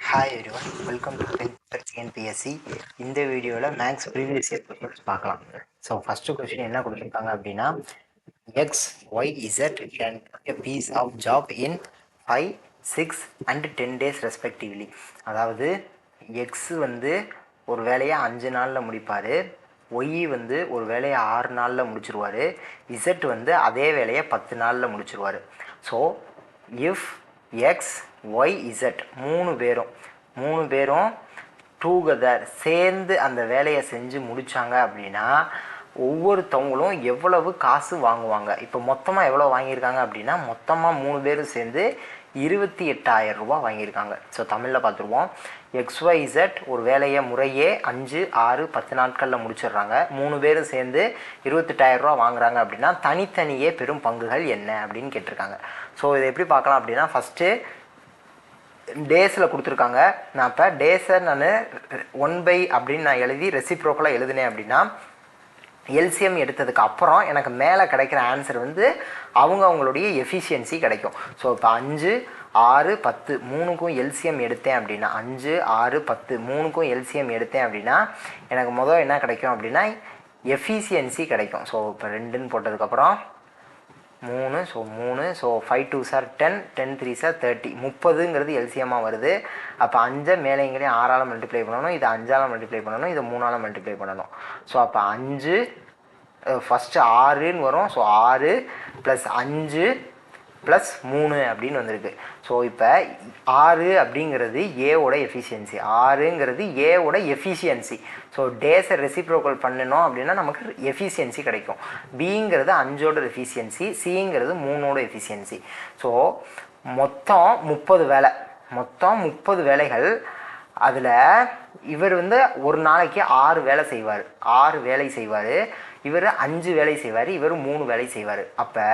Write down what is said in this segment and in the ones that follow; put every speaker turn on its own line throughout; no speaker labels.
Hi everyone, welcome to TNPSC. இந்த வீடியோவில் maths previous year questions பார்க்கலாம். ஸோ ஃபஸ்ட்டு கொஸ்டின் என்ன கொடுத்துருக்காங்க அப்படின்னா, x y z can a piece of job in 5, 6 and 10 days respectively. அதாவது X வந்து ஒரு வேலையை 5 நாளில் முடிப்பார், ஒய் வந்து ஒரு வேலையை 6 நாளில் முடிச்சிருவார், இசட் வந்து அதே வேலையை 10 நாளில் முடிச்சிருவார். So if x y z மூணு பேரும் டூகெதர் சேர்ந்து அந்த வேலையை செஞ்சு முடித்தாங்க அப்படின்னா ஒவ்வொருத்தவங்களும் எவ்வளவு காசு வாங்குவாங்க. இப்போ மொத்தமாக எவ்வளோ வாங்கியிருக்காங்க அப்படின்னா, மொத்தமாக 3 பேரும் சேர்ந்து 28,000 ரூபா வாங்கியிருக்காங்க. ஸோ தமிழில் பார்த்துருவோம். XYZ ஒரு வேலையை முறையே 5, 6, 10 நாட்களில் முடிச்சிடுறாங்க. 3 பேரும் சேர்ந்து 28,000 ரூபா வாங்குறாங்க அப்படின்னா தனித்தனியே பெரும் பங்குகள் என்ன அப்படின்னு கேட்டிருக்காங்க. ஸோ இதை எப்படி பார்க்கலாம் அப்படின்னா, ஃபஸ்ட்டு டேஸில் கொடுத்துருக்காங்க. நான் இப்போ டேஸை நான் 1/, அப்படின்னு நான் எழுதி ரெசிப்ரோக்கலாக எழுதினேன் அப்படின்னா எல்சிஎம் எடுத்ததுக்கு அப்புறம் எனக்கு மேலே கிடைக்கிற ஆன்சர் வந்து அவங்களுடைய எஃபிஷியன்சி கிடைக்கும். ஸோ இப்போ 5, 6, 10 மூணுக்கும் எல்சிஎம் எடுத்தேன் அப்படின்னா 5, 6, 10 மூணுக்கும் எல்சிஎம் எடுத்தேன் அப்படின்னா எனக்கு முதல் என்ன கிடைக்கும் அப்படின்னா எஃபிஷியன்சி கிடைக்கும். ஸோ இப்போ 2ன்னு போட்டதுக்கப்புறம் 3, so 3, so 5 2s are 10, 10 3s are 30, 30ங்கிறது எல்சிஎம்மாக வருது. அப்போ 5 மேலேங்களையும் 6ஆல் மல்டிப்ளை பண்ணணும், இதை 5ஆல் மல்டிப்ளை பண்ணணும், இதை 3ஆல் மல்டிப்ளை பண்ணணும். ஸோ அப்போ 5 ஃபஸ்ட்டு 6ன்னு வரும். ஸோ 6 + 5 + 3 அப்படின்னு வந்திருக்கு. ஸோ இப்போ 6 அப்படிங்கிறது ஏவோட எஃபிஷியன்சி, 6ங்கிறது ஏவோட எஃபிஷியன்சி. ஸோ டேஸை ரெசிப்ரோக்கல் பண்ணணும் அப்படின்னா நமக்கு எஃபிஷியன்சி கிடைக்கும். பிங்கிறது 5ஓட எஃபிஷியன்சி, சிங்கிறது 3ஓட எஃபிஷியன்சி. ஸோ மொத்தம் 30 வேலைகள். அதில் இவர் வந்து ஒரு நாளைக்கு 6 வேலை செய்வார், இவர் 5 வேலை செய்வார், இவர் 3 வேலை செய்வார். அப்போ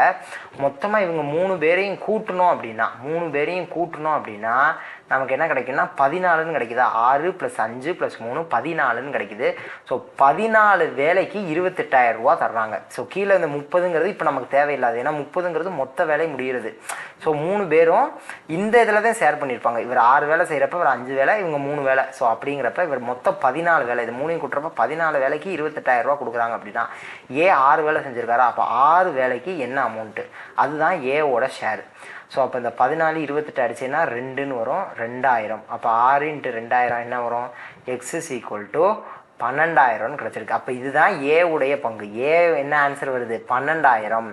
மொத்தமாக இவங்க 3 பேரையும் கூட்டணும் அப்படின்னா நமக்கு என்ன கிடைக்குன்னா 14ன்னு கிடைக்குதா. 6 + 5 + 3 14ன்னு கிடைக்குது. ஸோ 14 வேலைக்கு 28,000 ரூபா தர்றாங்க. ஸோ கீழே இந்த 30ங்கிறது இப்போ நமக்கு தேவையில்லாது, ஏன்னா 30ங்கிறது மொத்த வேலை முடிகிறது. ஸோ 3 பேரும் இந்த இதில் தான் ஷேர் பண்ணியிருப்பாங்க. இவர் 6 வேலை செய்கிறப்ப இவர் 5 வேலை, இவங்க 3 வேலை. ஸோ அப்படிங்கிறப்ப இவர் மொத்தம் 14 வேலை, இது 3ஐயும் கூட்டுறப்ப 14 வேலைக்கு 28,000 ரூபா கொடுக்குறாங்க அப்படின்னா 6 வேலை செஞ்சுருக்காரா. அப்போ 6 வேலைக்கு என்ன அமௌண்ட்டு, அதுதான் ஏவோட ஷேர். ஸோ அப்போ இந்த 14 28 அடிச்சுன்னா 2ன்னு வரும், 2000. அப்போ 6 × 2000 என்ன வரும், எக்ஸ் = 12,000ன்னு கிடச்சிருக்கு. அப்போ இதுதான் ஏவுடைய பங்கு. ஏ என்ன ஆன்சர் வருது, 12,000.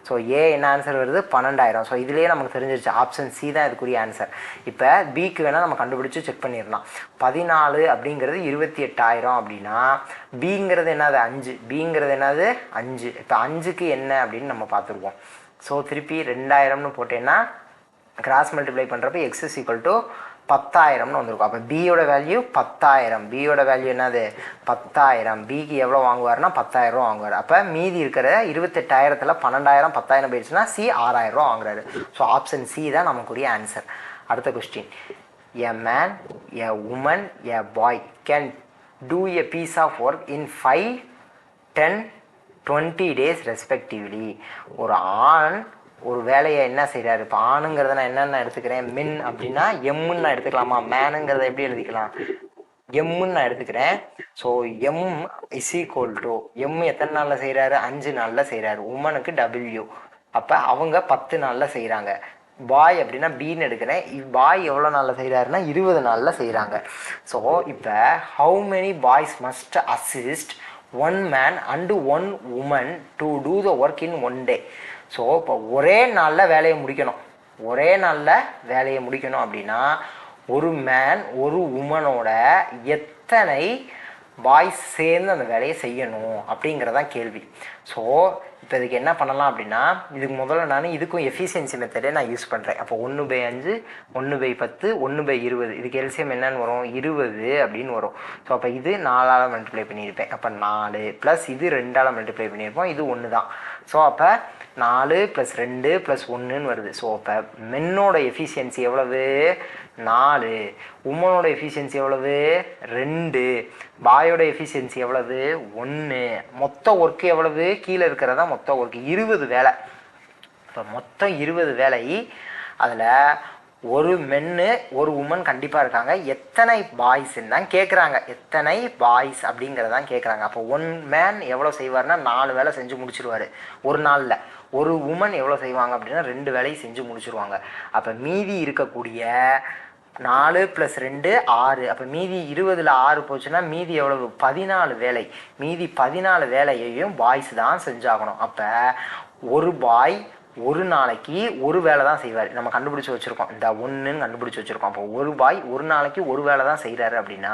ஸோ ஏ என்ன ஆன்சர் வருது, 12,000. ஸோ இதுலேயே நமக்கு தெரிஞ்சிருச்சு, ஆப்ஷன் சி தான் இதுக்குரிய ஆன்சர். இப்போ பிக்கு வேணால் நம்ம கண்டுபிடிச்சி செக் பண்ணிடலாம். 14 அப்படிங்கிறது 28,000 அப்படின்னா பிங்கிறது என்னது 5, பிங்கிறது என்னது 5. இப்போ 5க்கு என்ன அப்படின்னு நம்ம பார்த்துருவோம். ஸோ திருப்பி 2000ன்னு போட்டேன்னா கிராஸ் மல்டிப்ளை பண்ணுறப்ப எக்ஸ் = 10,000ன்னு வந்திருக்கும். அப்போ பியோட வேல்யூ 10,000. பியோட வேல்யூ என்னது 10,000. பிக்கு எவ்வளோ வாங்குவார்னா 10,000 ரூபா வாங்குவார். அப்போ மீதி இருக்கிற 28,000ல் 12,000 10,000 போயிடுச்சுன்னா சி 6,000 ரூபா வாங்குறாரு. ஸோ ஆப்ஷன் சி தான் நமக்குரிய ஆன்சர். அடுத்த question, a man, a woman, a boy can do a piece of work in 5, 10, 20 days respectively. ஒரு ஆண் ஒரு வேலையை என்ன செய்கிறாரு. இப்போ ஆணுங்கிறத நான் என்னென்ன எடுத்துக்கிறேன், மின் அப்படின்னா எம்முன்னு நான் எடுத்துக்கலாமா, மேனுங்கிறத எப்படி எழுதிக்கலாம், எம்முன்னு நான் எடுத்துக்கிறேன். ஸோ எம் = எம் எத்தனை நாளில் செய்கிறாரு, 5 நாளில் செய்கிறாரு. உமனுக்கு டபிள்யூ, அப்போ அவங்க 10 நாளில் செய்கிறாங்க. பாய் அப்படின்னா பின்னு எடுக்கிறேன். பாய் எவ்வளோ நாளில் செய்கிறாருன்னா 20 நாளில் செய்கிறாங்க. ஸோ இப்போ how many boys must assist 1 man and 1 woman to do the work in 1 day. So இப்போ ஒரே நாளில் வேலையை முடிக்கணும் அப்படின்னா ஒரு மேன் ஒரு உமனோட எத்தனை பாய்ஸ் சேர்ந்து அந்த வேலையை செய்யணும் அப்படிங்கிறதான் கேள்வி. ஸோ இப்போ இதுக்கு என்ன பண்ணலாம் அப்படின்னா, இதுக்கு முதல்ல நான் இதுக்கும் எஃபிஷியன்சி மெத்தடே நான் யூஸ் பண்ணுறேன். அப்போ 1/5, 1/10, 1/20. இதுக்கு எல்சிஎம் என்னன்னு வரும், 20 அப்படின்னு வரும். ஸோ அப்போ இது 4ஆல் மல்டிப்ளை பண்ணியிருப்பேன். அப்போ 4 + இது 2ஆல் மல்டிப்ளை பண்ணியிருப்போம். இது 1 தான். ஸோ அப்போ 4 + 2 + 1ன்னு வருது. ஸோ அப்போ மென்னோட எஃபிஷியன்சி எவ்வளவு, 4. உமனோட எஃபிஷியன்சி எவ்வளவு, 2. பாயோட எஃபிஷியன்சி எவ்வளவு, 1. மொத்த ஒர்க்கு எவ்வளவு, கீழே இருக்கிறதா மொத்த ஒர்க்கு 20 வேலை. இப்போ மொத்தம் 20 வேலை. அதில் ஒரு மென்னு ஒரு உமன் கண்டிப்பாக இருக்காங்க, எத்தனை பாய்ஸ்ன்னு தான் கேட்குறாங்க. எத்தனை பாய்ஸ் அப்படிங்கிறதான் கேட்குறாங்க. அப்போ ஒன் மேன் எவ்வளோ செய்வார்னா 4 வேலை செஞ்சு முடிச்சிருவார் ஒரு நாளில். ஒரு உமன் எவ்வளோ செய்வாங்க அப்படின்னா 2 வேலையும் செஞ்சு முடிச்சிருவாங்க. அப்போ மீதி இருக்கக்கூடிய 4 + 2 6. அப்போ மீதி 20ல் 6 போச்சுன்னா மீதி எவ்வளவு? 14 வேலை. மீதி 14 வேலையையும் பாய்ஸ் தான் செஞ்சாகணும். அப்போ ஒரு பாய் ஒரு நாளைக்கு ஒரு வேலை தான் செய்வார். நம்ம கண்டுபிடிச்சி வச்சுருக்கோம், இந்த ஒன்றுன்னு கண்டுபிடிச்சி வச்சுருக்கோம். அப்போ ஒரு பாய் ஒரு நாளைக்கு ஒரு வேலை தான் செய்கிறாரு அப்படின்னா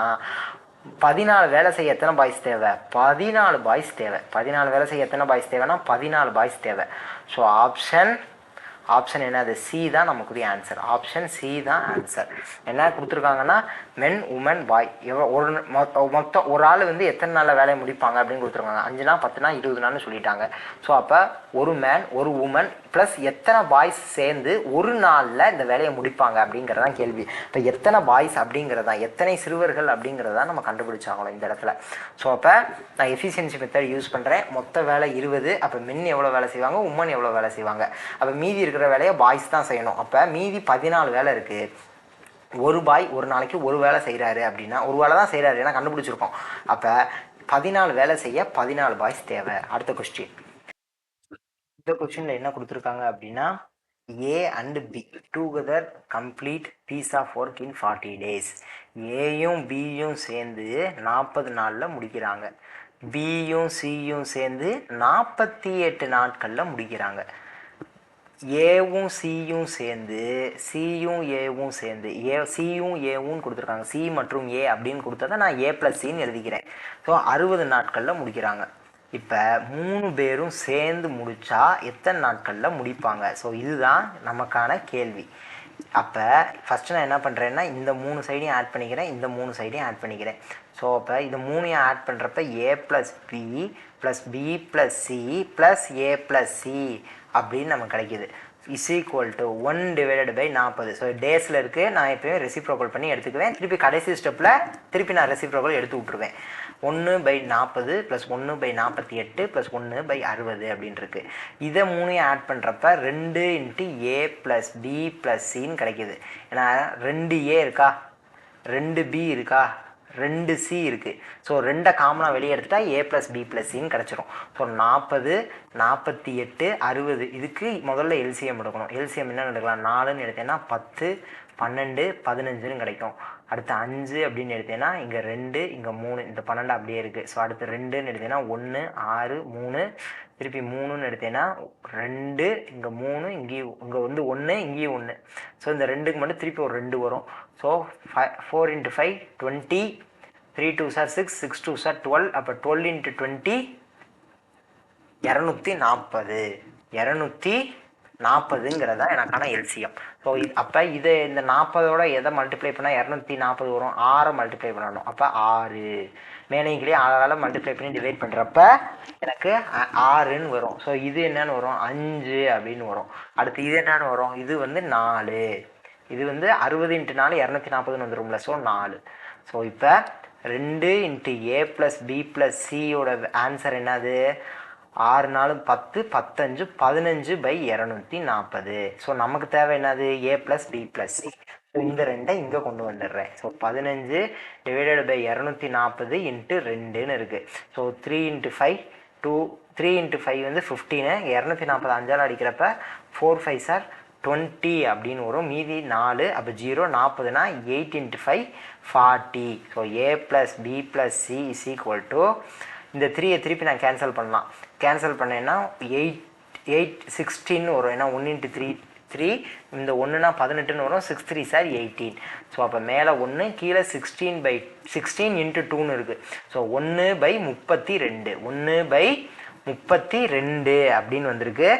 14 வேலை செய்ய எத்தனை பாய்ஸ் தேவை? 14 பாய்ஸ் தேவை. 14 வேலை செய்ய எத்தனை பாய்ஸ் தேவைன்னா 14 பாய்ஸ் தேவை. ஸோ ஆப்ஷன் என்னது? சி தான் நமக்குரிய ஆன்சர். ஆப்ஷன் சி தான் ஆன்சர். என்ன கொடுத்துருக்காங்கன்னா மென் உமன் பாய் ஒரு மொத்தம் ஒரு ஆள் வந்து எத்தனை நாளில் வேலையை முடிப்பாங்க அப்படின்னு கொடுத்துருக்காங்க. 5 நாள் 10 நாள் 20 நாள்னு சொல்லிட்டாங்க. ஸோ அப்போ ஒரு மேன் ஒரு உமன் ப்ளஸ் எத்தனை பாய்ஸ் சேர்ந்து ஒரு நாளில் இந்த வேலையை முடிப்பாங்க அப்படிங்கிறதான் கேள்வி. இப்போ எத்தனை பாய்ஸ் அப்படிங்கிறதான், எத்தனை சிறுவர்கள் அப்படிங்கிறதான் நம்ம கண்டுபிடிச்சாகணும் இந்த இடத்துல. ஸோ அப்போ நான் எஃபிஷியன்சி மெத்தட் யூஸ் பண்ணுறேன். மொத்த வேலை 20. அப்போ மென் எவ்வளோ வேலை செய்வாங்க, உமன் எவ்வளோ வேலை செய்வாங்க? அப்போ மீதி இருக்கிற வேலையை பாய்ஸ் தான் செய்யணும். அப்போ மீதி 14 வேலை இருக்குது. ஒரு பாய் ஒரு நாளைக்கு ஒரு வேலை செய்கிறாரு அப்படின்னா ஒரு வேலை தான் செய்கிறாரு, ஏன்னா கண்டுபிடிச்சிருக்கோம். அப்போ 14 வேலை செய்ய 14 பாய்ஸ் தேவை. அடுத்த கொஸ்டின். இந்த கொஸ்டினில் என்ன கொடுத்துருக்காங்க அப்படின்னா a and b together complete piece of work in 40 days. ஏயும் பியும் சேர்ந்து 40 நாளில் முடிக்கிறாங்க. பியும் சியும் சேர்ந்து 48 நாட்களில் முடிக்கிறாங்க. ஏவும் சியும் சேர்ந்து சியும் ஏவும் சேர்ந்து சியும் ஏவும் கொடுத்துருக்காங்க. சி மற்றும் ஏ அப்படின்னு கொடுத்ததை நான் ஏ + சின்னு எழுதிக்கிறேன். ஸோ 60 நாட்களில் முடிக்கிறாங்க. இப்போ 3 பேரும் சேர்ந்து முடித்தா எத்தனை நாட்களில் முடிப்பாங்க? ஸோ இதுதான் நமக்கான கேள்வி. அப்போ ஃபஸ்ட்டு நான் என்ன பண்ணுறேன்னா இந்த 3 சைடையும் ஆட் பண்ணிக்கிறேன், இந்த 3 சைடையும் ஆட் பண்ணிக்கிறேன். ஸோ அப்போ இது 3ஐயும் ஆட் பண்ணுறப்ப ஏ + பி + பி + சி + ஏ + சி அப்படின்னு நமக்கு கிடைக்கிது. Is equal to 1/40. ஸோ டேஸில் இருக்குது, நான் எப்போயும் ரெசிப்ரோக்கல் பண்ணி எடுத்துக்குவேன். திருப்பி கடைசி ஸ்டெப்பில் திருப்பி நான் ரெசிப்ரோக்கல் எடுத்து விட்ருவேன். 1/40 + 1/48 + 1/60 அப்படின்னு இருக்குது. இதை 3ஐயும் ஆட் பண்ணுறப்ப 2 × ஏ + பி + சின்னு கிடைக்கிது. ஏன்னா 2A இருக்கா, 2B இருக்கா, 2C இருக்குது. ஸோ 2 காமனாக வெளியே எடுத்துட்டா ஏ + பி + சின்னு கிடச்சிரும். ஸோ 40, 48, 60 இதுக்கு முதல்ல எல்சிஎம் எடுக்கணும். எல்சிஎம் என்னென்னு எடுக்கலாம்? 4ன்னு எடுத்தேன்னா 10, 12, 15ன்னு கிடைக்கும். அடுத்து 5 அப்படின்னு எடுத்தேன்னா இங்கே 2, இங்கே 3, இந்த 12 அப்படியே இருக்குது. ஸோ அடுத்து 2ன்னு எடுத்தேன்னா 1, 6, 3, திருப்பி 3ன்னு எடுத்தேன்னா 2, இங்கே 3, இங்கேயும் இங்கே வந்து 1, இங்கேயும் 1. ஸோ இந்த 2க்கு மட்டும் திருப்பி ஒரு 2 வரும். So 4 × 5 20, 3 2s are 6, 6 2s are 12. அப்போ 12 × 20 240. 240ங்கிறதா எனக்கான எல்சிஎம். ஸோ அப்போ இதை இந்த 40ஓட எதை மல்டிப்ளை பண்ணால் 240 வரும்? 6 மல்டிப்ளை பண்ணணும். அப்போ 6 மேனைகளே 6ஆல் மல்டிப்ளை பண்ணி டிவைட் பண்ணுறப்ப எனக்கு 6ன்னு வரும். ஸோ இது என்னன்னு வரும்? 5 அப்படின்னு வரும். அடுத்து இது என்னன்னு வரும்? இது வந்து 4. இது வந்து 60 × 4 240ன்னு வந்துடும்ல. ஸோ 4. ஸோ இப்போ 2 × ஏ + பி + சியோட ஆன்சர் என்னது? 6 4 10, 15, 15/240. ஸோ நமக்கு தேவை என்னது? ஏ + பி + சி. இந்த 2ஐ இங்கே கொண்டு வந்துடுறேன். ஸோ 15 / 240 × 2ன்னு இருக்குது. ஸோ 3 × 5 2, 3 × 5 வந்து 15. 240 5ஆல் அடிக்கிறப்ப 4 5s are 20 அப்படின்னு வரும். மீதி 4. அப்போ 0 40னா 8 × 5 40. So a + b + c is equal to இந்த 3ஐ திருப்பி நான் கேன்சல் பண்ணலாம். கேன்சல் பண்ணேன்னா 8 16 வரும். ஏன்னா 1 × 3 3, இந்த 1னா 18ன்னு வரும். 6 3s are 18. ஸோ அப்போ மேலே 1 கீழே 16 × 2ன்னு இருக்குது. ஸோ 1/32 1/32 அப்படின்னு வந்திருக்கு.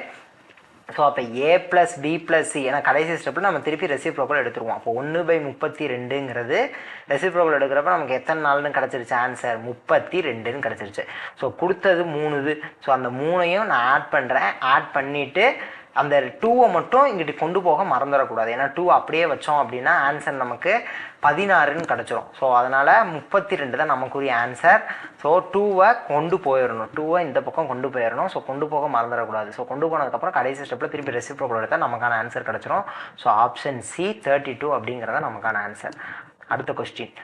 ஸோ அப்போ ஏ + பி + சி, ஏன்னா கடைசி ஸ்டெப்பில் நம்ம திருப்பி ரெசிப்ரோக்கல் எடுத்துருவோம். அப்போ 1/32ங்கிறது ரெசிப்ரோக்கல் எடுக்கிறப்ப நமக்கு எத்தனை நாள்னு கிடச்சிருச்சு? ஆன்சர் 32ன்னு கிடச்சிருச்சு. ஸோ கொடுத்தது 3. ஸோ அந்த 3ஐயும் நான் ஆட் பண்ணுறேன். ஆட் பண்ணிவிட்டு அந்த 2 மட்டும் இங்கிட்டு கொண்டு போக மறந்துடக்கூடாது. ஏன்னா 2 அப்படியே வச்சோம் அப்படின்னா ஆன்சர் நமக்கு 16ன்னு கிடச்சிரும். ஸோ அதனால் 32 தான் நமக்குரிய ஆன்சர். ஸோ 2 கொண்டு போயிடணும், 2 இந்த பக்கம் கொண்டு போயிடணும். ஸோ கொண்டு போக மறந்துடக்கூடாது. ஸோ கொண்டு போனதுக்கப்புறம் கடைசி ஸ்டெப்பில் திருப்பி ரெசிப்ரோக்கல் எடுத்தால் நமக்கான ஆன்சர் கிடச்சிரும். ஸோ ஆப்ஷன் சி 32 அப்படிங்கிறத நமக்கான ஆன்சர். அடுத்த question,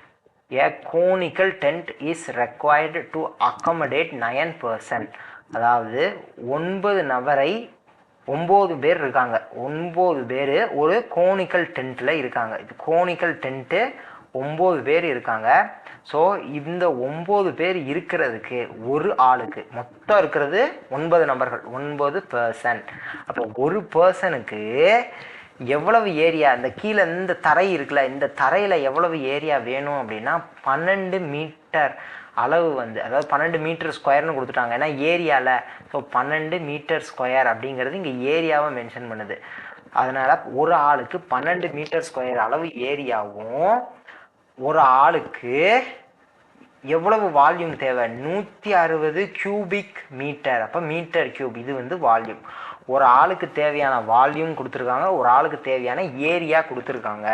a conical tent is required to accommodate 9 person. அதாவது 9 நபரை 9 பேர் இருக்காங்க, 9 பேர் ஒரு கோனிக்கல் டென்ட்டில் இருக்காங்க. இது கோனிக்கல் டென்ட்டு 9 பேர் இருக்காங்க. ஸோ இந்த 9 பேர் இருக்கிறதுக்கு ஒரு ஆளுக்கு மொத்தம் இருக்கிறது 9 நபர்கள், 9 பர்சன். அப்போ ஒரு பர்சனுக்கு எவ்வளவு ஏரியா, இந்த கீழே இந்த தரை இருக்குல்ல, இந்த தரையில் எவ்வளவு ஏரியா வேணும் அப்படின்னா 12 மீட்டர் அளவு வந்து, அதாவது 12 மீட்டர் ஸ்கொயர்னு கொடுத்துட்டாங்க. ஏன்னா ஏரியாவில், ஸோ 12 மீட்டர் ஸ்கொயர் அப்படிங்கிறது இங்கே ஏரியாவை மென்ஷன் பண்ணுது. அதனால் ஒரு ஆளுக்கு 12 மீட்டர் ஸ்கொயர் அளவு ஏரியாவும் ஒரு ஆளுக்கு எவ்வளவு வால்யூம் தேவை, 160 கியூபிக் மீட்டர். அப்போ மீட்டர் கியூப் இது வந்து வால்யூம். ஒரு ஆளுக்கு தேவையான வால்யூம் கொடுத்துருக்காங்க, ஒரு ஆளுக்கு தேவையான ஏரியா கொடுத்துருக்காங்க.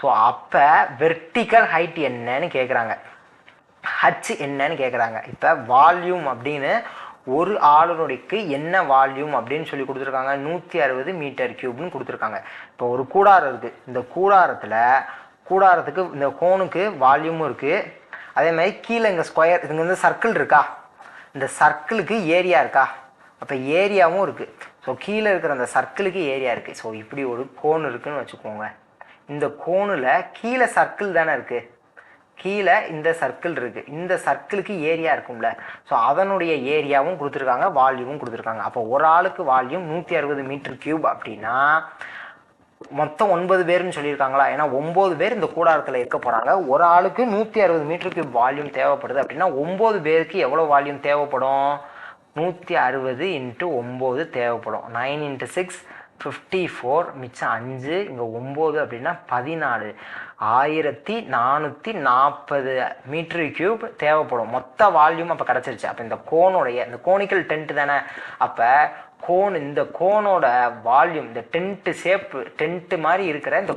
ஸோ அப்போ வெர்டிக்கல் ஹைட் என்னன்னு கேட்குறாங்க, ஹச் என்னன்னு கேட்குறாங்க. இப்போ வால்யூம் அப்படின்னு ஒரு ஆளுநருக்கு என்ன வால்யூம் அப்படின்னு சொல்லி கொடுத்துருக்காங்க, 160 மீட்டர் கியூப்னு கொடுத்துருக்காங்க. இப்போ ஒரு கூடாரம் இருக்குது, இந்த கூடாரத்துக்கு இந்த கோனுக்கு வால்யூமும் இருக்குது. அதே மாதிரி கீழே இங்கே ஸ்கொயர், இங்கே வந்து சர்க்கிள் இருக்கா, இந்த சர்க்கிளுக்கு ஏரியா இருக்கா, அப்போ ஏரியாவும் இருக்குது. ஸோ கீழே இருக்கிற அந்த சர்க்கிளுக்கு ஏரியா இருக்குது. ஸோ இப்படி ஒரு கோன் இருக்குதுன்னு வச்சுக்கோங்க. இந்த கோனில் கீழே சர்க்கிள் தானே இருக்குது, கீழே இந்த சர்க்கிள் இருக்குது, இந்த சர்க்கிளுக்கு ஏரியா இருக்கும்ல. ஸோ அதனுடைய ஏரியாவும் கொடுத்துருக்காங்க, வால்யூமும் கொடுத்துருக்காங்க. அப்போ ஒரு ஆளுக்கு வால்யூம் 160 மீட்டர் கியூப் அப்படின்னா மொத்தம் 9 பேர்னு சொல்லியிருக்காங்களா. ஏன்னா 9 பேர் இந்த கூடாரத்தில் இருக்க போகிறாங்க. ஒரு ஆளுக்கு 160 மீட்டர் கியூப் வால்யூம் தேவைப்படுது அப்படின்னா 9 பேருக்கு எவ்வளோ வால்யூம் தேவைப்படும், 160 × 9 தேவைப்படும். 9 × 6 54, மிச்சம் 5, இங்கே 9 அப்படின்னா 14, 1440 மீட்டர் கியூப் தேவைப்படும். மொத்த வால்யூம் அப்போ கிடச்சிருச்சு. அப்போ இந்த கோனுடைய, இந்த கோனிக்கல் டென்ட் தானே, அப்போ இந்த கோனோட வால்யூம், இந்த டென்ட் மாதிரி இருக்கிற இந்த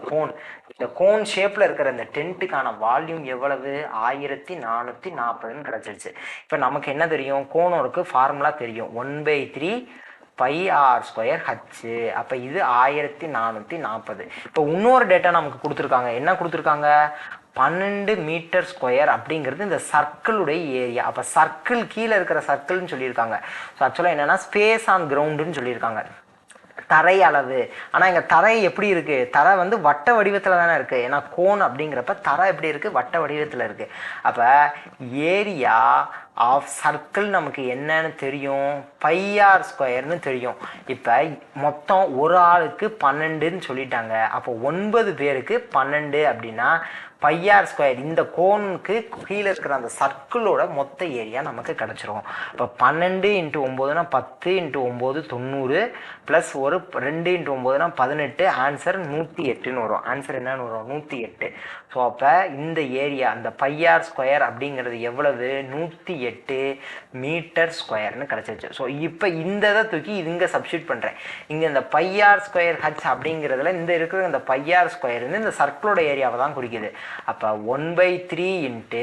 கோன் ஷேப்பில் இருக்கிற இந்த டென்ட்டுக்கான வால்யூம் எவ்வளவு, 1440ன்னு கிடச்சிருச்சு. இப்போ நமக்கு என்ன தெரியும், கோனோருக்கு ஃபார்முலா தெரியும், 1/3 πr² h. அப்போ இது 1440. இப்போ இன்னொரு டேட்டா நமக்கு கொடுத்துருக்காங்க, என்ன கொடுத்துருக்காங்க, 12 மீட்டர் ஸ்கொயர் அப்படிங்கிறது இந்த சர்க்கிளுடைய ஏரியா. அப்போ சர்க்கிள் கீழே இருக்கிற சர்க்கிள்னு சொல்லியிருக்காங்க. ஸோ ஆக்சுவலாக என்னென்னா ஸ்பேஸ் ஆன் கிரவுண்டுன்னு சொல்லியிருக்காங்க, தரை அளவு. ஆனால் இங்கே தரை எப்படி இருக்குது, தரை வந்து வட்ட வடிவத்தில் தானே இருக்குது. ஏன்னா கோன் அப்படிங்கிறப்ப தரை எப்படி இருக்குது, வட்ட வடிவத்தில் இருக்குது. அப்போ ஏரியா ஆஃப் சர்க்கிள் நமக்கு என்னன்னு தெரியும், πr² தெரியும். இப்போ மொத்தம் ஒரு ஆளுக்கு 12ன்னு சொல்லிட்டாங்க. அப்போ 9 பேருக்கு 12 அப்படின்னா πr², இந்த கோனுக்கு கீழே இருக்கிற அந்த சர்க்கிளோட மொத்த ஏரியா நமக்கு கிடச்சிரும். இப்போ 12 × 9னா 10 × 9 90, ப்ளஸ் ஒரு 2 × 9னா 18, ஆன்சர் 108ன்னு வரும். ஆன்சர் என்னன்னு வரும், 108. ஸோ அப்போ இந்த ஏரியா, அந்த πr² அப்படிங்கிறது எவ்வளவு, 108 மீட்டர் ஸ்கொயர்னு கிடச்சிருச்சு. ஸோ இப்போ இந்த இதை தூக்கி இங்கே சப்ஸ்டியூட் பண்ணுறேன். இங்கே இந்த πr² h அப்படிங்கிறதுல இந்த இருக்கிற இந்த πr² இந்த சர்க்கிளோட ஏரியாவை தான் குறிக்குது. அப்போ 1/3 ×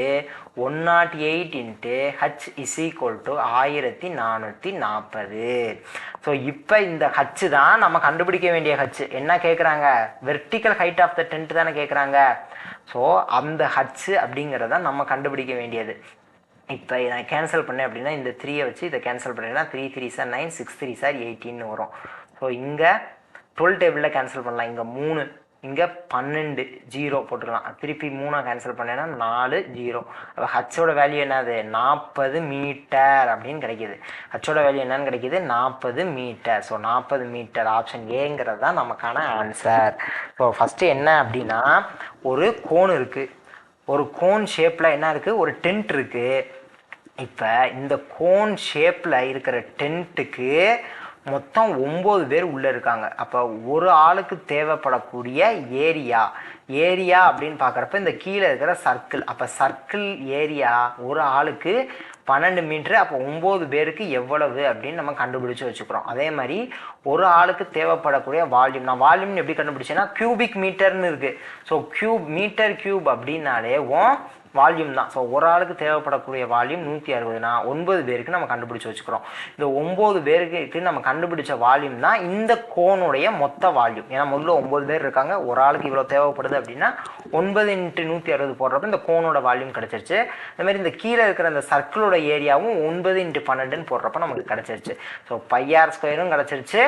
108 × h is equal to 1440. So இப்போ இந்த ஹச் தான் நம்ம கண்டுபிடிக்க வேண்டிய ஹச். என்ன கேட்குறாங்க, vertical height of the tent தானே கேட்குறாங்க. ஸோ அந்த ஹச் அப்படிங்கிறத நம்ம கண்டுபிடிக்க வேண்டியது. இப்போ நான் கேன்சல் பண்ணேன் அப்படின்னா இந்த 3 வச்சு இதை கேன்சல் பண்ணேன்னா 3 3s 9, 6 3s 18 வரும். ஸோ இங்கே 12 டேபிளில் கேன்சல் பண்ணலாம். இங்கே 3, இங்கே 12, 0 போட்டுக்கலாம். திருப்பி 3 கேன்சல் பண்ணேன்னா 4 0. அப்போ ஹச்சோட வேல்யூ என்னது, 40 மீட்டர் அப்படின்னு கிடைக்கிது. ஹச்சோட வேல்யூ என்னன்னு கிடைக்கிது, 40 மீட்டர். ஸோ 40 மீட்டர், ஆப்ஷன் ஏங்கிறது தான் நமக்கான ஆன்சர். ஸோ ஃபஸ்ட்டு என்ன அப்படின்னா, ஒரு கோன் இருக்குது, ஒரு கோன் ஷேப்பில் என்ன இருக்குது, ஒரு டென்ட் இருக்குது. இப்போ இந்த கோன் ஷேப்பில் இருக்கிற டென்ட்டுக்கு மொத்தம் 9 பேர் உள்ளே இருக்காங்க. அப்போ ஒரு ஆளுக்கு தேவைப்படக்கூடிய ஏரியா அப்படின்னு பார்க்குறப்ப இந்த கீழே இருக்கிற சர்க்கிள், அப்போ சர்க்கிள் ஏரியா ஒரு ஆளுக்கு 12 மீட்ரு. அப்போ 9 பேருக்கு எவ்வளவு அப்படின்னு நம்ம கண்டுபிடிச்சு வச்சுக்கிறோம். அதே மாதிரி ஒரு ஆளுக்கு தேவைப்படக்கூடிய வால்யூம், நான் வால்யூம் எப்படி கண்டுபிடிச்சேன்னா கியூபிக் மீட்டர்னு இருக்குது. ஸோ மீட்டர் கியூப் அப்படின்னாலே வால்யூம் தான். ஸோ ஒரு ஆளுக்கு தேவைப்படக்கூடிய வால்யூம் 160னா 9 பேருக்கு நம்ம கண்டுபிடிச்சி வச்சுக்கிறோம். இந்த 9 பேருக்கு நம்ம கண்டுபிடிச்ச வால்யூம் தான் இந்த கோனுடைய மொத்த வால்யூம். ஏன்னா முதல்ல 9 பேர் இருக்காங்க, ஒரு ஆளுக்கு இவ்வளோ தேவைப்படுது அப்படின்னா 9 × 160 போடுறப்ப இந்த கோனோட வால்யூம் கிடச்சிருச்சு. அதே மாதிரி இந்த கீழே இருக்கிற இந்த சர்க்கிளோட ஏரியாவும் 9 × 12 போடுறப்ப நமக்கு கிடச்சிருச்சு. ஸோ πr² கிடச்சிருச்சு.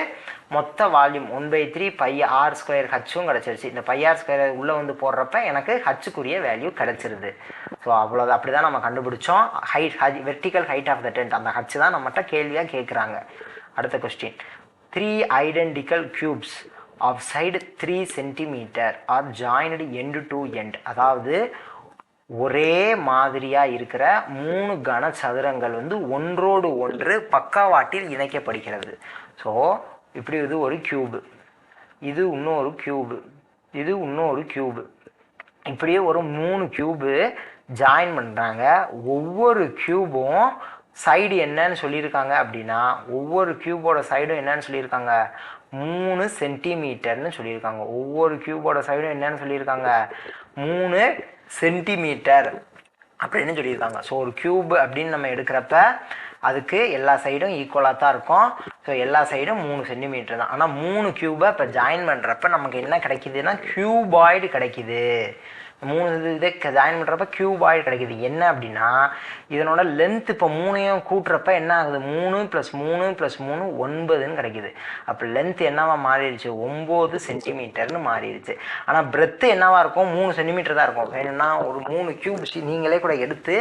மொத்த வால்யூம் 1/3 πr² ஹச்சும் கிடச்சிருச்சு. இந்த πr² உள்ளே வந்து போடுறப்ப எனக்கு ஹச்சுக்குரிய வேல்யூ கிடச்சிருது. ஸோ அவ்வளோதான், அப்படி தான் நம்ம கண்டுபிடிச்சோம். Vertical height of the tent, அந்த ஹச்சு தான் நம்மகிட்ட கேள்வியாக கேட்குறாங்க. அடுத்த question, 3 identical cubes of side 3 centimetre are joined end to end. அதாவது ஒரே மாதிரியாக இருக்கிற 3 கனசதுரங்கள் வந்து ஒன்றோடு ஒன்று பக்கவாட்டில் இணைக்கப்படுகிறது. ஸோ இப்படி இது ஒரு கியூபு, இது இன்னொரு கியூபு, இது இன்னொரு கியூபு, இப்படியே ஒரு 3 கியூபு ஜாயின் பண்ணுறாங்க. ஒவ்வொரு கியூபும் சைடு என்னன்னு சொல்லியிருக்காங்க அப்படின்னா, ஒவ்வொரு கியூபோட சைடும் என்னன்னு சொல்லியிருக்காங்க, 3 சென்டிமீட்டர்னு சொல்லியிருக்காங்க. ஒவ்வொரு கியூபோட சைடும் என்னன்னு சொல்லியிருக்காங்க, 3 சென்டிமீட்டர் அப்படின்னு சொல்லியிருக்காங்க. ஸோ ஒரு கியூப் அப்படின்னு நம்ம எடுக்கிறப்ப அதுக்கு எல்லா சைடும் ஈக்குவலாக தான் இருக்கும். ஸோ எல்லா சைடும் 3 சென்டிமீட்டர் தான். ஆனால் 3 கியூபை இப்போ ஜாயின் பண்ணுறப்ப நமக்கு என்ன கிடைக்கிதுன்னா கியூபாய்டு கிடைக்கிது. 3 இதை ஜாயின் பண்ணுறப்ப கியூபாய்டு கிடைக்கிது. என்ன அப்படின்னா இதனோட லென்த் இப்போ 3ஐயும் கூட்டுறப்ப என்ன ஆகுது, 3 + 3 + 3 9ன்னு கிடைக்கிது. அப்போ லென்த் என்னவா மாறிடுச்சு, 9 சென்டிமீட்டர்னு மாறிடுச்சு. ஆனால் பிரெத்து என்னவா இருக்கும், 3 சென்டிமீட்டர் தான் இருக்கும். வேணும்னா ஒரு 3 கியூப் நீங்களே கூட எடுத்து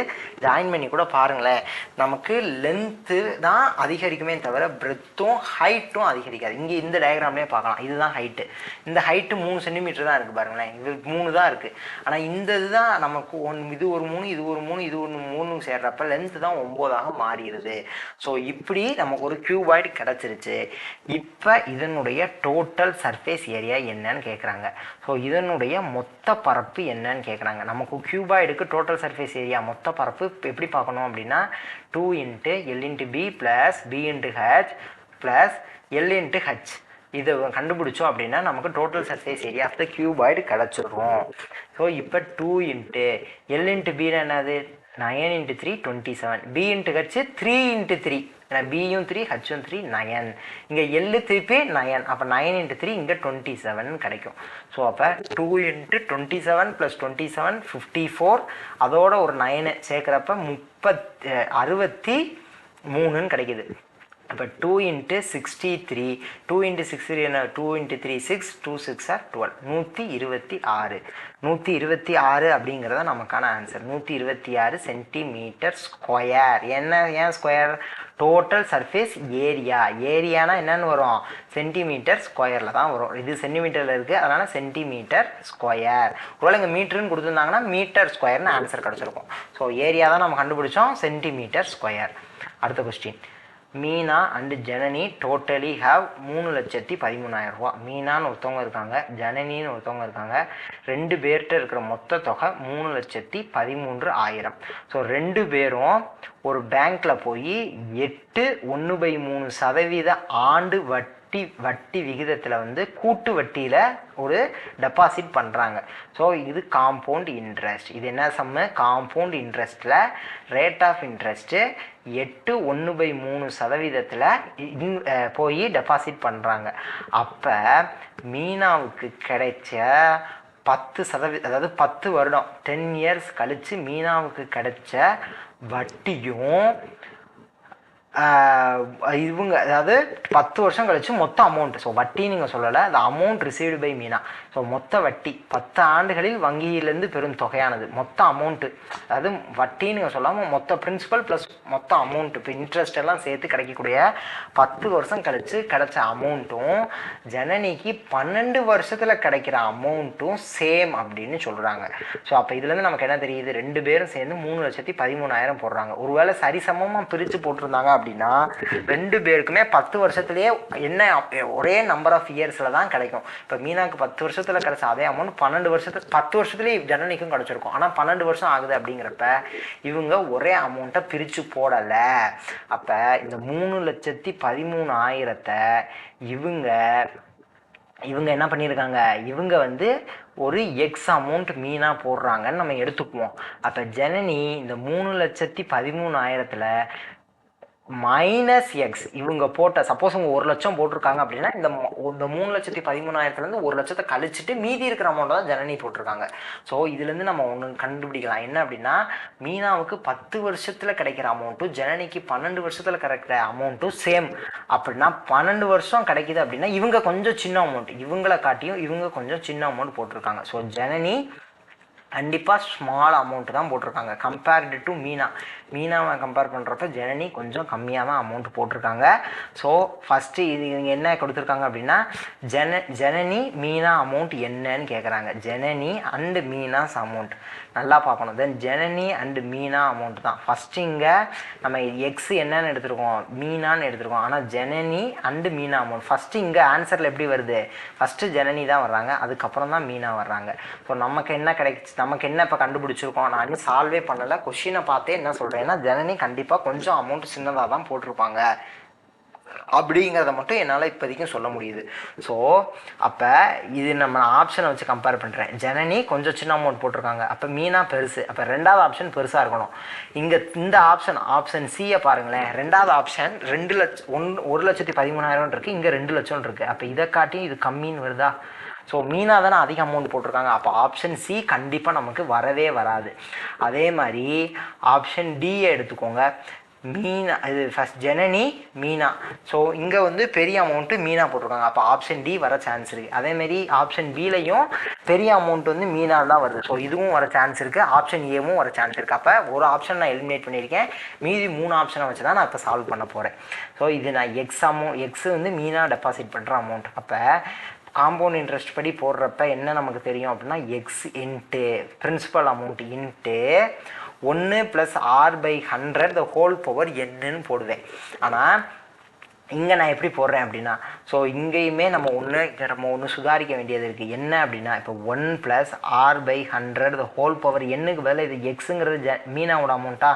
ஜாயின் பண்ணி கூட பாருங்களேன். நமக்கு லென்த்து தான் அதிகரிக்குமே தவிர பிரெத்தும் ஹைட்டும் அதிகரிக்காது. இங்கே இந்த டயக்ராம்லேயே பார்க்கலாம், இதுதான் ஹைட்டு. இந்த ஹைட்டு 3 சென்டிமீட்டர் தான் இருக்குது பாருங்களேன், இது 3 தான் இருக்குது. ஆனால் இந்த இதுதான் நமக்கு இது ஒரு 3, இது ஒரு 3, இது ஒன்று 3 சேர்றப்ப லென்த்து தான் 9ஆக மாறிடுது. ஸோ இப்படி நமக்கு ஒரு கியூபாய்டு கிடச்சிருச்சு. இப்போ இதனுடைய டோட்டல் சர்ஃபேஸ் ஏரியா என்னன்னு கேட்குறாங்க. ஸோ இதனுடைய மொத்த பரப்பு என்னன்னு கேட்குறாங்க. நமக்கு கியூபாய்டுக்கு டோட்டல் சர்ஃபேஸ் ஏரியா மொத்த பரப்பு எப்படி பார்க்கணும் அப்படின்னா 2 × L × B + B × H + L × H. இதை கண்டுபிடிச்சோம் அப்படின்னா நமக்கு total surface area of the cuboid கிடச்சிடும். ஸோ இப்போ 2 × L × B என்னது, 9 × 3 27, B × H 3 × 3, ஏன்னா பியும் 3 ஹச்சும் 3 9. இங்கே எல்லு திருப்பி 9, அப்போ 9 × 3 இங்கே 27 கிடைக்கும். ஸோ அப்போ 2 × 27 + 27 54, அதோட ஒரு 9 சேர்க்குறப்ப 63ன்னு கிடைக்கிது. அப்போ 2 × 63, 2 × 63 என்ன, 2 × 3 6, 2 6 are 12, 126. 126 அப்படிங்கிறத நமக்கான ஆன்சர். 126 centimetre square. ஏன் ஸ்கொயர், டோட்டல் சர்ஃபேஸ் ஏரியா. ஏரியானா என்னன்னு வரும், சென்டிமீட்டர் ஸ்கொயரில் தான் வரும். இது சென்டிமீட்டரில் இருக்குது, அதனால் சென்டிமீட்டர் ஸ்கொயர். ஒருவேளை இங்கே மீட்டருன்னு கொடுத்துருந்தாங்கன்னா மீட்டர் ஸ்கொயர்னு ஆன்சர் கிடச்சிருக்கும். ஸோ ஏரியா தான் நம்ம கண்டுபிடிச்சோம், சென்டிமீட்டர் ஸ்கொயர். அடுத்த question, Meena and Janani totally have 3,13,000 ரூபா. மீனான்னு ஒருத்தவங்க இருக்காங்க, ஜனனின்னு ஒருத்தவங்க இருக்காங்க. 2 பேர்கிட்ட இருக்கிற மொத்த தொகை 3,13,000. ஸோ 2 பேரும் ஒரு பேங்க்கில் போய் 8.1/3% ஆண்டு வட்டி விகிதத்தில் வந்து கூட்டு வட்டியில் ஒரு டெபாசிட் பண்ணுறாங்க. ஸோ இது காம்பவுண்ட் இன்ட்ரெஸ்ட். இது என்ன சம்மு, காம்பவுண்ட் இன்ட்ரெஸ்ட்டில் ரேட் ஆஃப் இன்ட்ரெஸ்ட்டு 8.13% போய் டெபாசிட் பண்ணுறாங்க. அப்போ மீனாவுக்கு கிடைச்ச 10%, அதாவது 10 வருடம் 10 இயர்ஸ் கழித்து மீனாவுக்கு கிடைச்ச வட்டியும் இவங்க, அதாவது 10 வருஷம் கழிச்சு மொத்த அமௌண்ட். ஸோ வட்டி நீங்கள் சொல்லலை, அந்த amount received by Meena. So மொத்த வட்டி 10 ஆண்டுகளில் வங்கியிலேருந்து பெரும் தொகையானது மொத்த அமௌண்ட்டு. அதாவது வட்டி நீங்கள் சொல்லாமல் மொத்த பிரின்சிபல் ப்ளஸ் மொத்த அமௌண்ட்டு, இப்போ இன்ட்ரெஸ்ட் எல்லாம் சேர்த்து கிடைக்கக்கூடிய 10 வருஷம் கழிச்சு கிடைச்ச அமௌண்ட்டும் ஜனனிக்கு 12 வருஷத்தில் கிடைக்கிற அமௌண்ட்டும் சேம் அப்படின்னு சொல்கிறாங்க. ஸோ அப்போ இதுலேருந்து நமக்கு என்ன தெரியுது, 2 பேரும் சேர்ந்து 3,13,000 போடுறாங்க. ஒருவேளை சரிசமமாக பிரித்து போட்டிருந்தாங்க அப்படின்னா 2 பேருக்குமே 10 வருஷத்துலேயே என்ன ஒரே நம்பர் ஆஃப் இயர்ஸில் தான் கிடைக்கும். இப்போ மீனாக்கு 10 வருஷத்துக்கு வருஷத்தில் கிடச்ச அதே அமௌண்ட் 12 வருஷத்துக்கு 10 வருஷத்துலேயே ஜனனிக்கும் கிடச்சிருக்கும். ஆனால் 12 வருஷம் ஆகுது அப்படிங்கிறப்ப இவங்க ஒரே அமௌண்ட்டை பிரித்து போடலை. அப்போ இந்த 3,13,000 இவங்க என்ன பண்ணியிருக்காங்க, இவங்க வந்து ஒரு எக்ஸ் அமௌண்ட் மீனாக போடுறாங்கன்னு நம்ம எடுத்துக்குவோம். அப்போ ஜனனி இந்த 3,13,000 மைனஸ் எக்ஸ் இவங்க போட்ட, சப்போஸ் அவங்க 1 லட்சம் போட்டிருக்காங்க அப்படின்னா இந்த 3,13,000 1 லட்சத்தை கழிச்சுட்டு மீதி இருக்கிற அமௌண்ட் தான் ஜனனி போட்டிருக்காங்க. ஸோ இதுலேருந்து நம்ம ஒன்று கண்டுபிடிக்கலாம். என்ன அப்படின்னா, மீனாவுக்கு 10 வருஷத்தில் கிடைக்கிற அமௌண்ட்டும் ஜனனிக்கு 12 வருஷத்தில் கிடைக்கிற அமௌண்ட்டும் சேம். அப்படின்னா 12 வருஷம் கிடைக்கிது அப்படின்னா இவங்க கொஞ்சம் சின்ன அமௌண்ட், இவங்களை காட்டியும் இவங்க கொஞ்சம் சின்ன அமௌண்ட் போட்டிருக்காங்க. ஸோ ஜனனி கண்டிப்பாக ஸ்மால் அமௌண்ட் தான் போட்டிருக்காங்க கம்பேர்டு டு மீனாவை கம்பேர் பண்ணுறப்ப ஜனனி கொஞ்சம் கம்மியாக தான் அமௌண்ட் போட்டிருக்காங்க. ஸோ ஃபஸ்ட்டு இது இவங்க என்ன கொடுத்துருக்காங்க அப்படின்னா, ஜனனி மீனா அமௌண்ட் என்னன்னு கேட்குறாங்க. ஜனனி அண்டு மீனாஸ் அமௌண்ட் நல்லா பார்க்கணும். தென் ஜனனி அண்டு மீனா அமௌண்ட் தான் ஃபஸ்ட்டு. இங்கே நம்ம எக்ஸ் என்னன்னு எடுத்துருக்கோம், மீனான்னு எடுத்துருக்கோம். ஆனால் Janani and Meena amount first இங்கே ஆன்சரில் எப்படி வருது, ஃபஸ்ட்டு ஜனனி தான் வர்றாங்க, அதுக்கப்புறம் தான் மீனா வர்றாங்க. ஸோ நமக்கு என்ன இப்போ கண்டுபிடிச்சிருக்கோம், நான் இன்னும் சால்வே பண்ணலை, கொஷினை பார்த்தே என்ன சொல்கிறேன்னா ஜனனி கண்டிப்பாக கொஞ்சம் அமௌண்ட் சின்னதாக தான் போட்டிருப்பாங்க அப்படிங்கிறத மட்டும் என்னால் இப்போதைக்கும் சொல்ல முடியுது. ஸோ அப்போ இது நம்ம ஆப்ஷனை வச்சு கம்பேர் பண்ணுறேன். ஜனனி கொஞ்சம் சின்ன அமௌண்ட் போட்டிருக்காங்க, அப்போ மீனா பெருசு, அப்போ ரெண்டாவது ஆப்ஷன் பெருசாக இருக்கணும். இங்கே இந்த ஆப்ஷன் சியை பாருங்களேன், ரெண்டாவது ஆப்ஷன் 1,13,000 இருக்குது, இங்கே 2 லட்சம் இருக்குது. அப்போ இதை காட்டி இது கம்மின்னு வருதா? ஸோ மீனா தானே அதிக அமௌண்ட் போட்டிருக்காங்க, அப்போ ஆப்ஷன் சி கண்டிப்பாக நமக்கு வரவே வராது. அதே மாதிரி ஆப்ஷன் டியை எடுத்துக்கோங்க, மீனா இது ஃபஸ்ட் ஜனனி மீனா. ஸோ இங்கே வந்து பெரிய அமௌண்ட்டு மீனா போட்டிருக்காங்க, அப்போ ஆப்ஷன் டி வர சான்ஸ் இருக்குது. அதேமாரி ஆப்ஷன் பிலையும் பெரிய அமௌண்ட் வந்து மீனா தான் வருது. ஸோ இதுவும் வர சான்ஸ் இருக்குது, ஆப்ஷன் ஏவும் வர சான்ஸ் இருக்குது. அப்போ ஒரு ஆப்ஷன் நான் எலிமினேட் பண்ணியிருக்கேன், மீதி 3 ஆப்ஷனை வச்சு தான் நான் இப்போ சால்வ் பண்ண போகிறேன். ஸோ இது நான் எக்ஸ் வந்து மீனா டெபாசிட் பண்ணுற அமௌண்ட். அப்போ காம்பவுண்ட் இன்ட்ரெஸ்ட் படி போடுறப்ப என்ன நமக்கு தெரியும் அப்படின்னா, x into principal amount into 1 + r/100 the whole power என்னன்னு போடுவேன். ஆனால் இங்கே நான் எப்படி போடுறேன் அப்படின்னா, ஸோ இங்கேயுமே நம்ம ஒன்று சுதாரிக்க வேண்டியது இருக்குது. என்ன அப்படின்னா, இப்போ 1 + r/100 த ஹோல் பவர் என்னுக்கு பதில் இது எக்ஸுங்கிறது மீனாவோட அமௌண்ட்டா,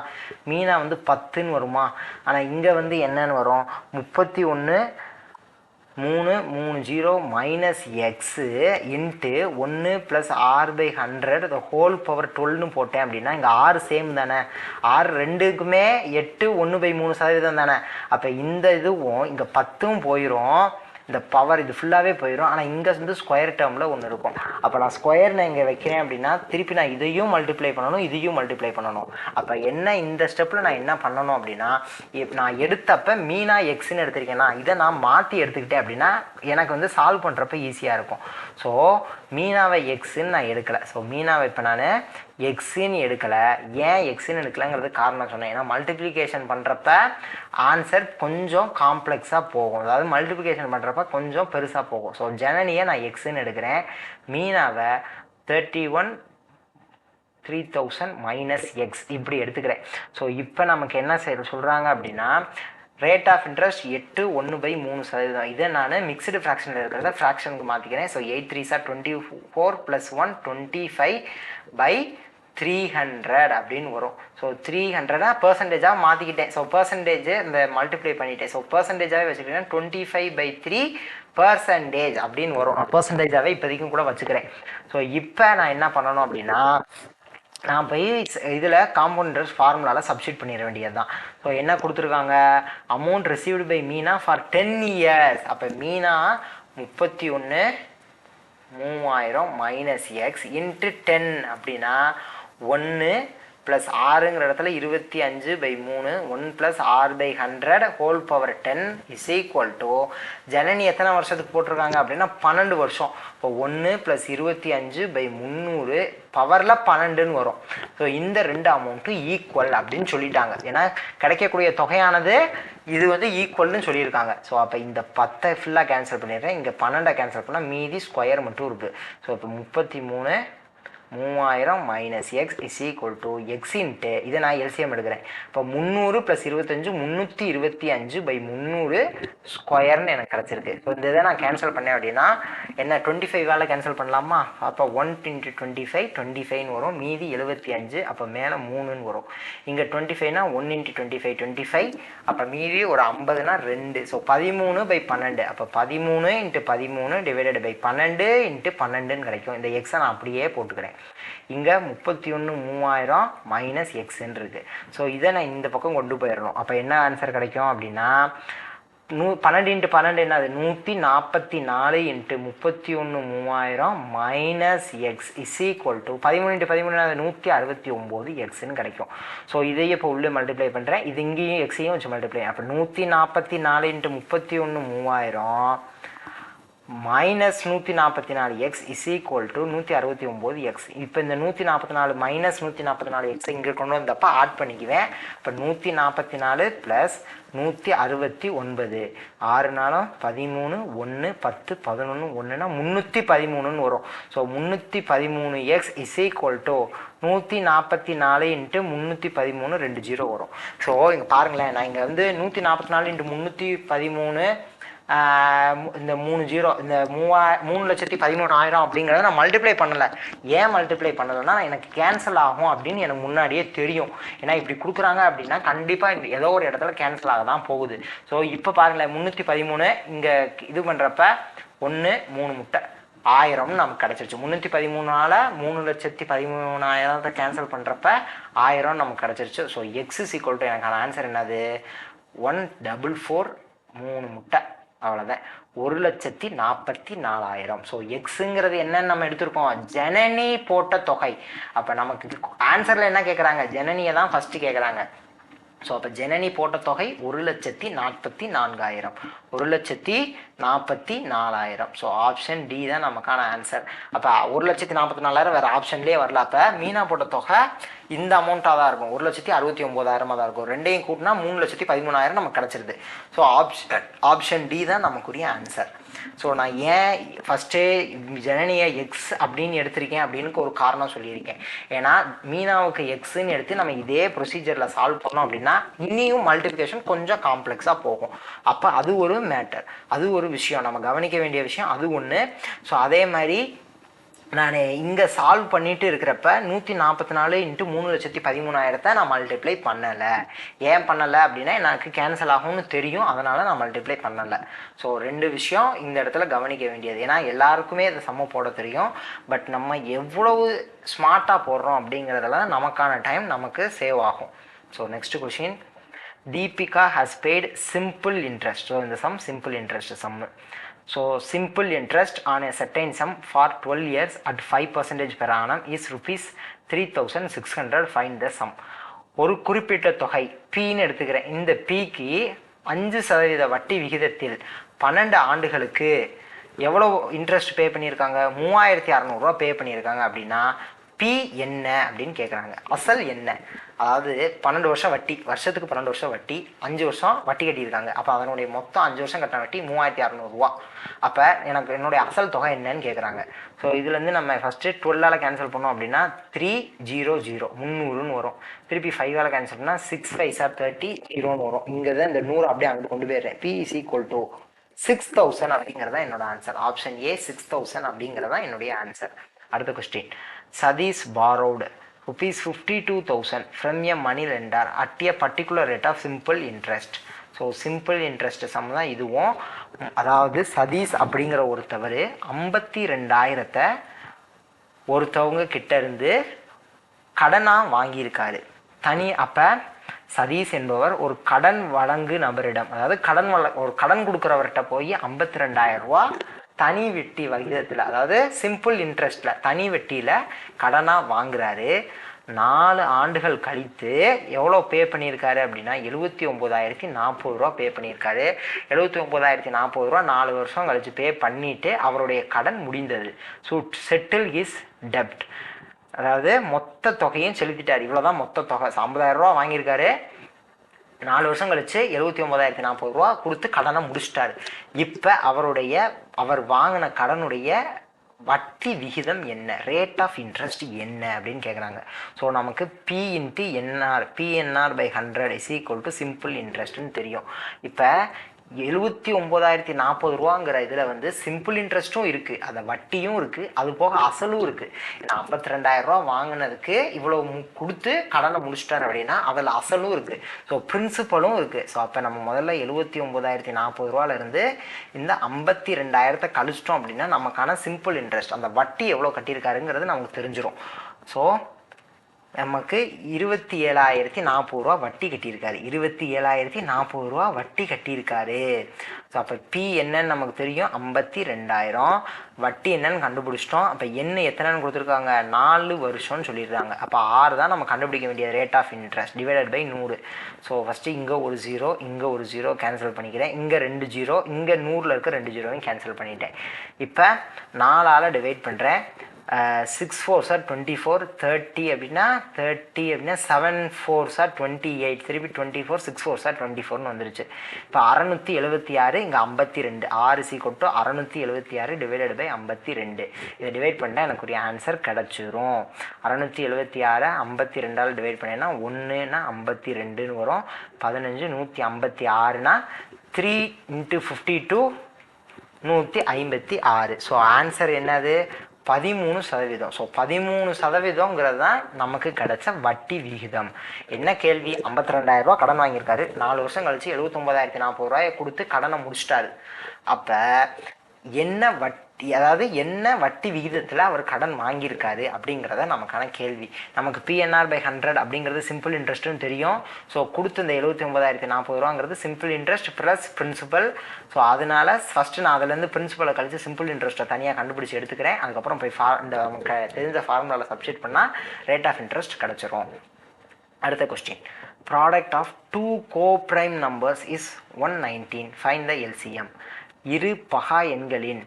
மீனா வந்து 10ன்னு வருமா, ஆனால் இங்கே வந்து என்னன்னு வரும், 31,330 minus x into 1 + r/100 the whole power 12ன்னு போட்டேன் அப்படின்னா, இங்கே 6 சேம் தானே, 6 ரெண்டுக்குமே 8 1/3% தானே. அப்போ இந்த இதுவும் இங்கே 10ம் போயிடும், இந்த பவர் இது ஃபுல்லாகவே போயிடும். ஆனால் இங்கே வந்து ஸ்கொயர் டேர்மில் ஒன்று இருக்கும். அப்போ நான் ஸ்கொயர் நான் இங்கே வைக்கிறேன் அப்படின்னா திருப்பி நான் இதையும் மல்டிப்ளை பண்ணணும், இதையும் மல்டிப்ளை பண்ணணும். அப்போ என்ன இந்த ஸ்டெப்பில் நான் என்ன பண்ணணும் அப்படின்னா, நான் எடுத்தப்போ மீனா எக்ஸ்ன்னு எடுத்திருக்கேன்னா இதை நான் மாற்றி எடுத்துக்கிட்டேன் அப்படின்னா எனக்கு வந்து சால்வ் பண்ணுறப்ப ஈஸியாக இருக்கும். ஸோ மீனாவை எக்ஸுன்னு நான் எடுக்கலை. ஸோ மீனாவை இப்போ நான் எக்ஸுன்னு எடுக்கலை. ஏன் எக்ஸுன்னு எடுக்கலைங்கிறது காரணம் சொன்னேன். ஏன்னா மல்டிப்ளிகேஷன் பண்ணுறப்ப ஆன்சர் கொஞ்சம் காம்ப்ளெக்ஸாக போகும், அதாவது மல்டிப்ளிகேஷன் பண்ணுறப்ப கொஞ்சம் பெருசாக போகும். ஸோ ஜனனியை நான் எக்ஸுன்னு எடுக்கிறேன், மீனாவை 31,300 மைனஸ் எக்ஸ் இப்படி எடுத்துக்கிறேன். ஸோ இப்போ நமக்கு என்ன சொல்கிறாங்க அப்படின்னா, ரேட் ஆஃப் இன்ட்ரெஸ்ட் 8 1/3%. இதை நான் மிக்சடு ஃப்ராக்ஷனில் இருக்கிறத ஃப்ராக்ஷனுக்கு மாற்றிக்கிறேன். ஸோ 8 3s are 24 + 1 25/300 அப்படின்னு வரும். ஸோ 300 பெர்சன்டேஜாக மாற்றிக்கிட்டேன். ஸோ பெர்சன்டேஜ் இந்த மல்டிப்ளை பண்ணிட்டேன். ஸோ பெர்சன்டேஜாகவே வச்சுக்கிட்டேன், 25/3% அப்படின்னு வரும். பெர்சன்டேஜாகவே இப்போதைக்கும் கூட வச்சுக்கிறேன். ஸோ இப்போ நான் என்ன பண்ணணும் அப்படின்னா, நான் போய் இதில் காம்பவுண்ட் இன்ட்ரெஸ்ட் ஃபார்முலாவில் சப்ஸ்டிட் பண்ணிட வேண்டியது தான். ஸோ என்ன கொடுத்துருக்காங்க, amount received by Meena for 10 years. அப்போ மீனா 31,3000 மைனஸ் எக்ஸ் இன்ட்டு 10 அப்படின்னா 1 + ஆறுங்கிற இடத்துல 25/3, 1 + r/100 whole power 10 is equal to Janani எத்தனை வருஷத்துக்கு போட்டிருக்காங்க அப்படின்னா 12 வருஷம். இப்போ 1 + 25/300 பவரில் 12ன்னு வரும். ஸோ இந்த 2 அமௌண்ட்டும் ஈக்குவல் அப்படின்னு சொல்லிட்டாங்க. ஏன்னா கிடைக்கக்கூடிய தொகையானது இது வந்து ஈக்குவல்னு சொல்லியிருக்காங்க. ஸோ அப்போ இந்த 10 ஃபுல்லாக கேன்சல் பண்ணிடுறேன், இங்கே 12 கேன்சல் பண்ணால் மீதி ஸ்கொயர் மட்டும் இருக்குது. ஸோ இப்போ 33 3000 minus X is equal to X into இதை நான் எல்சிஎம் எடுக்கிறேன். இப்போ 300 + 25 325/300 ஸ்கொயர்னு எனக்கு கிடச்சிருக்கு. ஸோ இந்த இதை நான் கேன்சல் பண்ணேன் அப்படின்னா என்ன 25 கேன்சல் பண்ணலாமா? அப்போ 1 × 25 25ன்னு வரும், மீதி 75, அப்போ மேலே 3ன்னு வரும். இங்கே 25னா 1 × 25 25, அப்போ மீதி ஒரு 50னா 2. ஸோ 13/12, அப்போ 13 × 13 டிவைடட் பை 12 × 12ன்னு கிடைக்கும். இந்த எக்ஸை நான் அப்படியே போட்டுக்கிறேன். இங்கே 31,3000 மைனஸ் எக்ஸ்ன்னு இருக்குது. ஸோ இதை நான் இந்த பக்கம் கொண்டு போயிடணும். அப்போ என்ன ஆன்சர் கிடைக்கும் அப்படின்னா 12 × 12 என்னது 144 × 31,3000 minus X is equal to 13 × 13 என்னது 169 எக்ஸ்ன்னு கிடைக்கும். ஸோ இதையே இப்போ உள்ளே மல்டிப்ளை பண்ணுறேன். இது இங்கேயும் எக்ஸையும் வச்சு மல்டிப்ளை. அப்போ 144 × 31,3000 minus 144 X is equal to 169 X. இப்போ இந்த 144 மைனஸ் 144 எக்ஸ் இங்கே கொண்டு வந்தப்போ ஆட் பண்ணிக்குவேன். இப்போ 144 ப்ளஸ் 169, 6 நாளும் 13, 1 10 11 1னா 313ன்னு வரும். So 313 X is equal to 144 × 313 2 0 வரும். ஸோ இங்கே பாருங்களேன், நான் இங்கே வந்து 144 × 313 இந்த 3 0 இந்த 3,13,000 அப்படிங்கிறத நான் மல்டிப்ளை பண்ணலை. ஏன் மல்டிப்ளை பண்ணலைன்னா எனக்கு கேன்சல் ஆகும் அப்படின்னு எனக்கு முன்னாடியே தெரியும். ஏன்னா இப்படி கொடுக்குறாங்க அப்படின்னா கண்டிப்பாக ஏதோ ஒரு இடத்துல கேன்சல் ஆக தான் போகுது. ஸோ இப்போ பாருங்களேன், 313 இங்கே இது பண்ணுறப்ப 1 3 முட்டை 1000 நமக்கு கிடச்சிருச்சு. 313ஆல் 3,13,000 கேன்சல் பண்ணுறப்ப 1000 நமக்கு கிடச்சிருச்சு. So X is equal to எனக்கான ஆன்சர் என்னது 144 3 முட்டை, அவ்வளோதான், 1,44,000. ஸோ எக்ஸுங்கிறது என்னன்னு நம்ம எடுத்திருக்கோம், ஜனனி போட்ட தொகை. அப்போ நமக்கு ஆன்சரில் என்ன கேட்குறாங்க, ஜனனியை தான் ஃபஸ்ட்டு கேட்குறாங்க. ஸோ அப்போ ஜனனி போட்ட தொகை 1,44,000, 1,44,000. ஸோ ஆப்ஷன் டி தான் நமக்கான ஆன்சர். அப்போ 1,44,000 வேறு ஆப்ஷன்லேயே வரல. அப்போ மீனா போட்ட தொகை இந்த அமௌண்ட்டாக தான் இருக்கும், 1,69,000 தான் இருக்கும். ரெண்டையும் கூட்டினா 3,13,000 நமக்கு கிடச்சிருது. ஸோ ஆப்ஷன் டி தான் நமக்குரிய ஆன்சர். ஸோ நான் ஏன் ஃபஸ்ட்டே ஜனனியை எக்ஸ் அப்படின்னு எடுத்திருக்கேன் அப்படின்னு ஒரு காரணம் சொல்லியிருக்கேன். ஏன்னா மீனாவுக்கு எக்ஸுன்னு எடுத்து நம்ம இதே ப்ரொசீஜரில் சால்வ் பண்ணோம் அப்படின்னா இன்னியும் மல்டிப்ளிகேஷன் கொஞ்சம் காம்ப்ளெக்ஸாக போகும். அப்போ அது ஒரு மேட்டர், அது ஒரு விஷயம், நம்ம கவனிக்க வேண்டிய விஷயம், அது ஒன்று. ஸோ அதே மாதிரி நான் இங்கே சால்வ் பண்ணிட்டு இருக்கிறப்ப 144 × 3,13,000 நான் மல்டிப்ளை பண்ணலை. ஏன் பண்ணலை அப்படின்னா எனக்கு கேன்சல் ஆகும்னு தெரியும், அதனால் நான் மல்டிப்ளை பண்ணலை. ஸோ 2 விஷயம் இந்த இடத்துல கவனிக்க வேண்டியது. ஏன்னா எல்லாருக்குமே அதை சம்ம போட தெரியும், பட் நம்ம எவ்வளவு ஸ்மார்ட்டாக போடுறோம் அப்படிங்கிறதுல நமக்கான டைம் நமக்கு சேவ் ஆகும். So next question, Deepika has paid simple interest. So இந்த sum simple interest sum. So simple interest on a certain sum for 12 years at 5% per annum is rupees 3,600. Find the sum. ஒரு குறிப்பிட்ட தொகை Pன்னு எடுத்துக்கிறேன். இந்த Pக்கு 5% வட்டி விகிதத்தில் 12 ஆண்டுகளுக்கு எவ்வளோ இன்ட்ரெஸ்ட் பே பண்ணியிருக்காங்க, 3,600 பே பண்ணியிருக்காங்க. அப்படின்னா பி என்ன அப்படின்னு கேட்குறாங்க. அசல் என்ன, அதாவது 12 வருஷம் வட்டி, வருஷத்துக்கு 12 வருஷம் வட்டி, 5 வருஷம் வட்டி கட்டியிருக்காங்க. அப்போ அதனுடைய மொத்தம் 5 வருஷம் கட்டின வட்டி 3,600. அப்போ எனக்கு என்னுடைய அசல் தொகை என்னன்னு கேட்குறாங்க. ஸோ இதுலேருந்து நம்ம ஃபஸ்ட்டு 12 கேன்சல் பண்ணோம் அப்படின்னா 300 300ன்னு வரும். திருப்பி 5 கேன்சல் பண்ணால் 6 5 30 0ன்னு வரும். இங்கே தான் இந்த 100 அப்படியே அங்கிட்டு கொண்டு போயிடுறேன். P = 6,000 அப்படிங்கிறதா என்னோட ஆன்சர். ஆப்ஷன் ஏ 6,000 அப்படிங்கிறதா என்னுடைய ஆன்சர். அடுத்த question, Satish borrowed rupees 52,000 from a money lender at a particular rate of simple interest. So simple interest sum தான் இதுவும். அதாவது சதீஷ் அப்படிங்கிற ஒருத்தவர் 52,000 ஒருத்தவங்க கிட்ட இருந்து கடனாக வாங்கியிருக்காரு தனி. அப்போ சதீஷ் என்பவர் ஒரு கடன் வழங்கு நபரிடம், அதாவது ஒரு கடன் கொடுக்குறவர்கிட்ட போய் 52,000 ரூபா தனி வெட்டி வகிதத்தில், அதாவது சிம்பிள் இன்ட்ரெஸ்டில் தனி வெட்டியில் கடனாக வாங்குறாரு. 4 ஆண்டுகள் கழித்து எவ்வளோ பே பண்ணியிருக்காரு அப்படின்னா 79,040 ரூபா பே பண்ணியிருக்காரு. 79,040 ரூபா 4 வருஷம் கழித்து பே பண்ணிவிட்டு அவருடைய கடன் முடிந்தது. ஸோ செட்டில் ஹிஸ் டெப்ட், அதாவது மொத்த தொகையும் செலுத்திட்டார். இவ்வளோதான் மொத்த தொகை. 50,000 ரூபா வாங்கியிருக்காரு, 4 வருஷம் கழிச்சு 79,040 ரூபா கொடுத்து கடனை முடிச்சிட்டாரு. இப்போ அவர் வாங்கின கடனுடைய வட்டி விகிதம் என்ன, ரேட் ஆஃப் இன்ட்ரெஸ்ட் என்ன அப்படின்னு கேட்குறாங்க. ஸோ நமக்கு P into NR, PNR/100 is equal to simple இன்ட்ரெஸ்ட்னு தெரியும். இப்போ 79,040 இதில் வந்து சிம்பிள் இன்ட்ரெஸ்ட்டும் இருக்குது, அந்த வட்டியும் இருக்குது, அது போக அசலும் இருக்குது. ஏன்னா 52,000 வாங்கினதுக்கு இவ்வளோ கொடுத்து கடனை முடிச்சிட்டார் அப்படின்னா அதில் அசலும் இருக்குது, ஸோ பிரின்சிபலும் இருக்குது. ஸோ அப்போ நம்ம முதல்ல 79,040 இந்த 52,000 கழிச்சிட்டோம் அப்படின்னா நமக்கான சிம்பிள் இன்ட்ரெஸ்ட், அந்த வட்டி எவ்வளோ கட்டியிருக்காருங்கிறது நமக்கு தெரிஞ்சிடும். ஸோ நமக்கு 27,040 வட்டி கட்டியிருக்காரு, 27,040 வட்டி கட்டியிருக்காரு. ஸோ அப்போ பி என்னன்னு நமக்கு தெரியும், 52,000, வட்டி என்னன்னு கண்டுபிடிச்சிட்டோம். அப்போ என்ன எத்தனைன்னு கொடுத்துருக்காங்க, 4 வருஷம்னு சொல்லியிருக்காங்க. அப்போ 6 தான் நம்ம கண்டுபிடிக்க வேண்டிய rate of interest divided by 100. So first இங்கே ஒரு 0, இங்கே ஒரு 0 கேன்சல் பண்ணிக்கிறேன், இங்கே 2 0, இங்கே 100 இருக்க 2 0வையும் கேன்சல் பண்ணிட்டேன். இப்போ 4ஆல் டிவைட் பண்ணுறேன். 6 4s are 24, 30 அப்படின்னா 7 4s are 28, திருப்பி 24, 6 4s are 24ன்னு வந்துருச்சு. இப்போ 676, இங்கே 52, 6 676 டிவைடட் பை 52. இதை டிவைட் பண்ணால் எனக்குரிய ஆன்சர் கிடச்சிரும். 676 52ஆல் டிவைட் பண்ணேன்னா 1னா 52ன்னு வரும். 15 156னா 3 × 52 156. ஸோ ஆன்சர் என்னது, 13%. ஸோ 13% தான் நமக்கு கிடைச்ச வட்டி விகிதம். என்ன கேள்வி, 52,000 கடன் வாங்கியிருக்காரு, 4 வருஷம் கழிச்சு 79,040 கொடுத்து கடனை முடிச்சிட்டாரு. அப்போ என்ன வட்டி, அதாவது என்ன வட்டி விகிதத்தில் அவர் கடன் வாங்கியிருக்காரு அப்படிங்கிறத நமக்கான கேள்வி. நமக்கு PNR/100 அப்படிங்கிறது சிம்பிள் இன்ட்ரெஸ்ட்னு தெரியும். ஸோ கொடுத்து இந்த 79,040 simple interest plus principal. So அதனால ஃபஸ்ட்டு நான் அதிலேருந்து பிரின்சிபலை கழிச்சு சிம்பிள் இன்ட்ரெஸ்ட்டை தனியாக கண்டுபிடிச்சி எடுத்துக்கிறேன். அதுக்கப்புறம் போய் இந்த நமக்கு தெரிஞ்ச ஃபார்முலாவில் சப்ஸ்டிட் பண்ணால் ரேட் ஆஃப் இன்ட்ரெஸ்ட் கிடச்சிரும். அடுத்த question, product of 2 co-prime numbers is 119, find the LCM. இரு பகா எண்களின்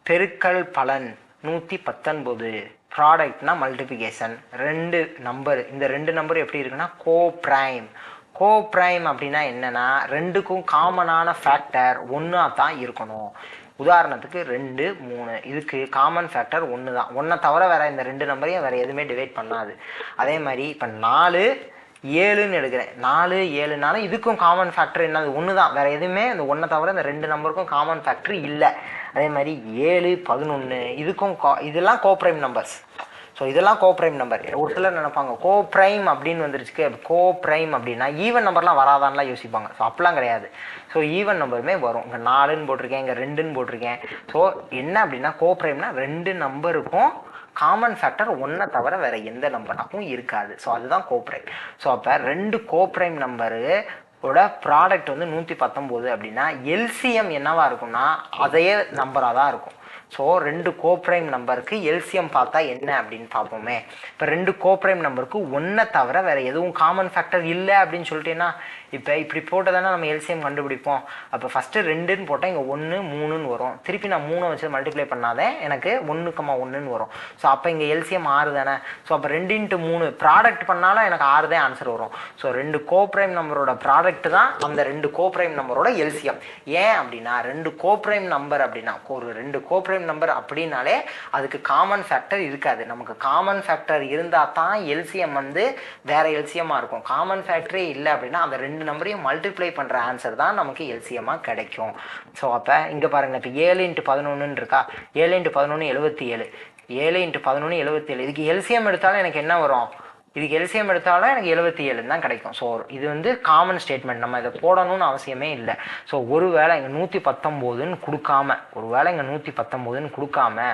பெருக்கல் பலன் 119. ப்ராடக்ட்னா மல்டிபிகேஷன், 2 நம்பர், இந்த 2 நம்பர் எப்படி இருக்குன்னா கோப்ரைம். கோப்ரைம் அப்படின்னா என்னன்னா 2க்கும் காமனான ஃபேக்டர் 1 தான் இருக்கணும். உதாரணத்துக்கு 2 3, இதுக்கு காமன் ஃபேக்டர் 1 தான், 1 தவிர வேறு இந்த 2 நம்பரையும் வேறு எதுவுமே டிவைட் பண்ணாது. அதே மாதிரி இப்போ 4 7ன்னு எடுக்கிறேன், 4 7னாலும் இதுக்கும் காமன் ஃபேக்டர் என்னது 1 தான், வேறு எதுவுமே இந்த 1 தவிர இந்த 2 நம்பருக்கும் காமன் ஃபேக்டர் இல்லை. அதே மாதிரி 7 11 இதுக்கும் இதெல்லாம் கோப்ரைம் நம்பர்ஸ். ஸோ இதெல்லாம் கோப்ரைம் நம்பர். ஒரு சிலர் நினைப்பாங்க கோப்ரைம் அப்படின்னு வந்துருச்சு, கோப்ரைம் அப்படின்னா ஈவன் நம்பர்லாம் வராதான்லாம் யோசிப்பாங்க. ஸோ அப்படிலாம் கிடையாது. ஸோ ஈவன் நம்பருமே வரும். இங்கே 4ன்னு போட்டிருக்கேன், இங்கே 2ன்னு போட்டிருக்கேன். ஸோ என்ன அப்படின்னா கோப்ரைம்னா 2 நம்பருக்கும் காமன் ஃபேக்டர் 1 தவிர வேறு எந்த நம்பருக்கும் இருக்காது. ஸோ அதுதான் கோப்ரைம். ஸோ அப்போ 2 கோப்ரைம் நம்பரோட ப்ராடக்ட் வந்து 119 அப்படின்னா எல்சிஎம் என்னவா இருக்கும்னா அதே நம்பராக தான் இருக்கும். ஸோ 2 கோப்ரைம் நம்பருக்கு எல்சிஎம் பார்த்தா என்ன அப்படின்னு பார்ப்போமே. இப்போ 2 கோப்ரைம் நம்பருக்கு 1 தவிர வேறு எதுவும் காமன் ஃபேக்டர் இல்லை அப்படின்னு சொல்லிட்டேன்னா இப்போ இப்படி போட்டதானே நம்ம எல்சிஎம் கண்டுபிடிப்போம். அப்போ ஃபஸ்ட்டு 2ன்னு போட்டால் இங்கே 1 3ன்னு வரும். திருப்பி நான் 3 வச்சு மல்டிப்ளை பண்ணாதே எனக்கு 1,1ன்னு வரும். ஸோ அப்போ இங்கே எல்சிஎம் 6 தானே. ஸோ அப்போ 2 × 3 ப்ராடக்ட் பண்ணாலும் எனக்கு 6 தான் ஆன்சர் வரும். ஸோ 2 கோப்ரைம் நம்பரோட ப்ராடக்ட் தான் அந்த 2 கோப்ரைம் நம்பரோட எல்சிஎம். ஏன் அப்படின்னா 2 கோப்ரைம் நம்பர் அப்படின்னா ஒரு 2 கோப்ரைம் நம்பர் அப்படின்னாலே அதுக்கு காமன் ஃபேக்டர் இருக்காது. நமக்கு காமன் ஃபேக்டர் இருந்தால் தான் எல்சிஎம் வந்து வேற எல்சிஎம்மாக இருக்கும். காமன் ஃபேக்டரே இல்லை அப்படின்னா அந்த 2 நம்பரையும் மல்டிப்ளை பண்ணுற ஆன்சர் தான் நமக்கு எல்சிஎம்மாக கிடைக்கும். ஸோ அப்போ இங்கே பாருங்கள், இப்போ 7 × 11 இருக்கா, 7 × 11 77, 7 × 11 77. இதுக்கு எல்சிஎம் எடுத்தாலும் எனக்கு என்ன வரும், இதுக்கு எல்சிஎம் எடுத்தாலும் எனக்கு 77 தான் கிடைக்கும். ஸோ இது வந்து காமன் ஸ்டேட்மெண்ட், நம்ம இதை போடணும்னு அவசியமே இல்லை. ஸோ ஒரு வேளை இங்கே 119ன்னு கொடுக்காம, ஒரு வேளை இங்கே 119ன்னு கொடுக்காம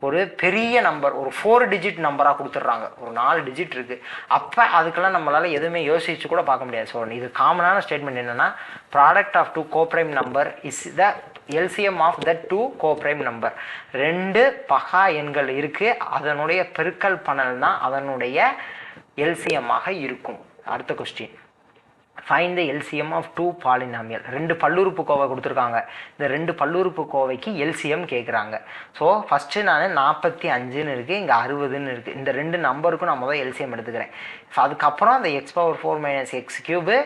ஒரு பெரிய நம்பர், ஒரு 4 டிஜிட் நம்பராக கொடுத்துட்றாங்க, ஒரு 4 டிஜிட் இருக்குது. அப்போ அதுக்கெல்லாம் நம்மளால் எதுவுமே யோசிச்சு கூட பார்க்க முடியாது. ஸோ இது காமனான ஸ்டேட்மெண்ட் என்னென்னா product of 2 coprime number is the LCM of the 2 coprime number. 2 பகா எண்கள் இருக்குது, அதனுடைய பெருக்கல் பலன் தான் அதனுடைய எல்சிஎம்மாக இருக்கும். அடுத்த question, find the LCM of 2 polynomial. 2 பல்லுறுப்புக்கோவை கொடுத்துருக்காங்க. இந்த 2 பல்லுறுப்புக்கோவைக்கு எல்சிஎம் கேட்குறாங்க. ஸோ ஃபஸ்ட்டு நான் 45ன்னு இருக்குது, இங்கே 60ன்னு இருக்குது. இந்த 2 நம்பருக்கும் நான் முதல் எல்சிஎம் எடுத்துக்கிறேன். ஸோ அதுக்கப்புறம் அந்த x⁴ - x³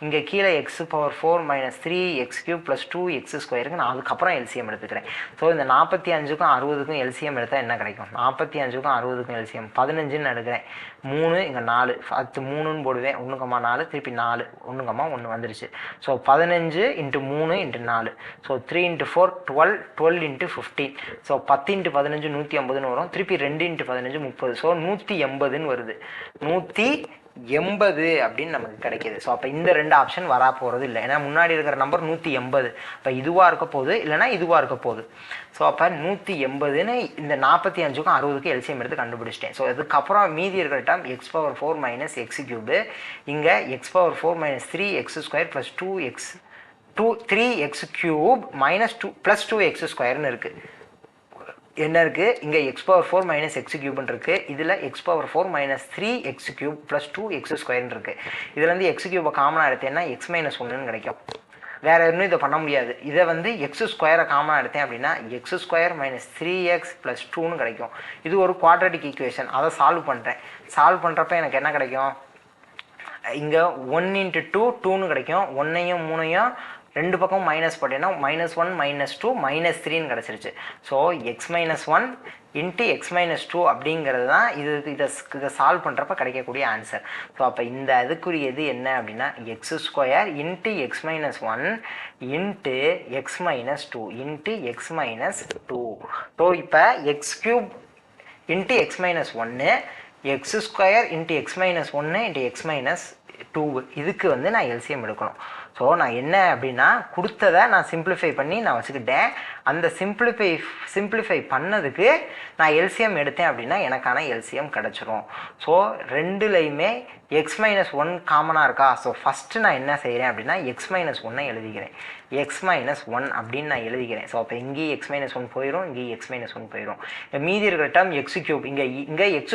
இங்கே கீழே x⁴ - 3x³ + 2x² நான் அதுக்கப்புறம் எல்சிஎம் எடுத்துக்கிறேன். ஸோ இந்த 45க்கும் 60க்கும் எல்சிஎம் எடுத்தால் என்ன கிடைக்கும்? 45க்கும் 60க்கும் எல்சிஎம் 15ன்னு எடுக்கிறேன். 3 இங்கே 4 அடுத்து 3ன்னு போடுவேன். 1,4 திருப்பி 4 1,1 வந்துருச்சு. ஸோ 15 × 3 × 4. ஸோ 3 × 4 12 12 × 15. ஸோ 10 × 15 150ன்னு வரும். திருப்பி 2 × 15 30. ஸோ 180ன்னு வருது. 180 அப்படின்னு நமக்கு கிடைக்கிது. ஸோ அப்போ இந்த 2 ஆப்ஷன் வரா போகிறது இல்லை. ஏன்னா முன்னாடி இருக்கிற நம்பர் 180. இப்போ இதுவாக இருக்க போகுது, இல்லைனா இதுவாக இருக்க போகுது. ஸோ அப்போ 180ன்னு இந்த 45க்கும் 60க்கும் எல்சிஎம் எடுத்து கண்டுபிடிச்சிட்டேன். ஸோ இதுக்கப்புறம் மீதி இருக்கிற டேர்ம் x⁴ - x³ இங்கே x⁴ - 3x² + 3x³ - 2 + 2x² இருக்குது. என்ன இருக்குது? இங்கே x⁴ - x³ இருக்குது. இதில் x⁴ - 3x³ + 2x² இருக்குது. இதுலேருந்து x³ காமனாக எடுத்தேன்னா x - 1ன்னு கிடைக்கும். வேறு இன்னும் இதை பண்ண முடியாது. இதை வந்து x² காமனாக எடுத்தேன் அப்படின்னா x² - 3x + 2ன்னு கிடைக்கும். இது ஒரு குவாட்ரட்டிக் ஈக்குவேஷன். அதை சால்வ் பண்ணுறேன். சால்வ் பண்ணுறப்ப எனக்கு என்ன கிடைக்கும்? இங்கே 1 × 2 2ன்னு கிடைக்கும். 1ஐயும் 3ஐயும் ரெண்டு பக்கம் மைனஸ் போட்டேன்னா -1 -2 -3ன்னு கிடச்சிருச்சு. ஸோ x - 1 × x - 2 அப்படிங்கிறது தான் இதை சால்வ் பண்ணுறப்ப கிடைக்கக்கூடிய ஆன்சர். ஸோ அப்போ இந்த அதுக்குரியது என்ன அப்படின்னா x² × x - 1 × x - 2 × x - 2. So இப்போ x³ × x - 1 x² × x - 1 × x - 2 இதுக்கு வந்து நான் எல்சிஎம் எடுக்கணும். ஸோ நான் என்ன அப்படின்னா கொடுத்ததை நான் சிம்பிளிஃபை பண்ணி நான் வச்சுக்கிட்டேன். அந்த சிம்பிளிஃபை பண்ணதுக்கு நான் எல்சிஎம் எடுத்தேன் அப்படின்னா எனக்கான எல்சிஎம் கிடச்சிரும். ஸோ ரெண்டுலையுமே x - 1 காமனாக இருக்கா? ஸோ ஃபஸ்ட்டு நான் என்ன செய்கிறேன் அப்படின்னா x - 1 எழுதிக்கிறேன். x - 1 அப்படின்னு நான் எழுதிக்கிறேன். ஸோ அப்போ இங்கேயும் x - 1 போயிடும், இங்கேயும் x - 1 போயிடும். மீதி இருக்கிற டேர்ம் x³ இங்கே x²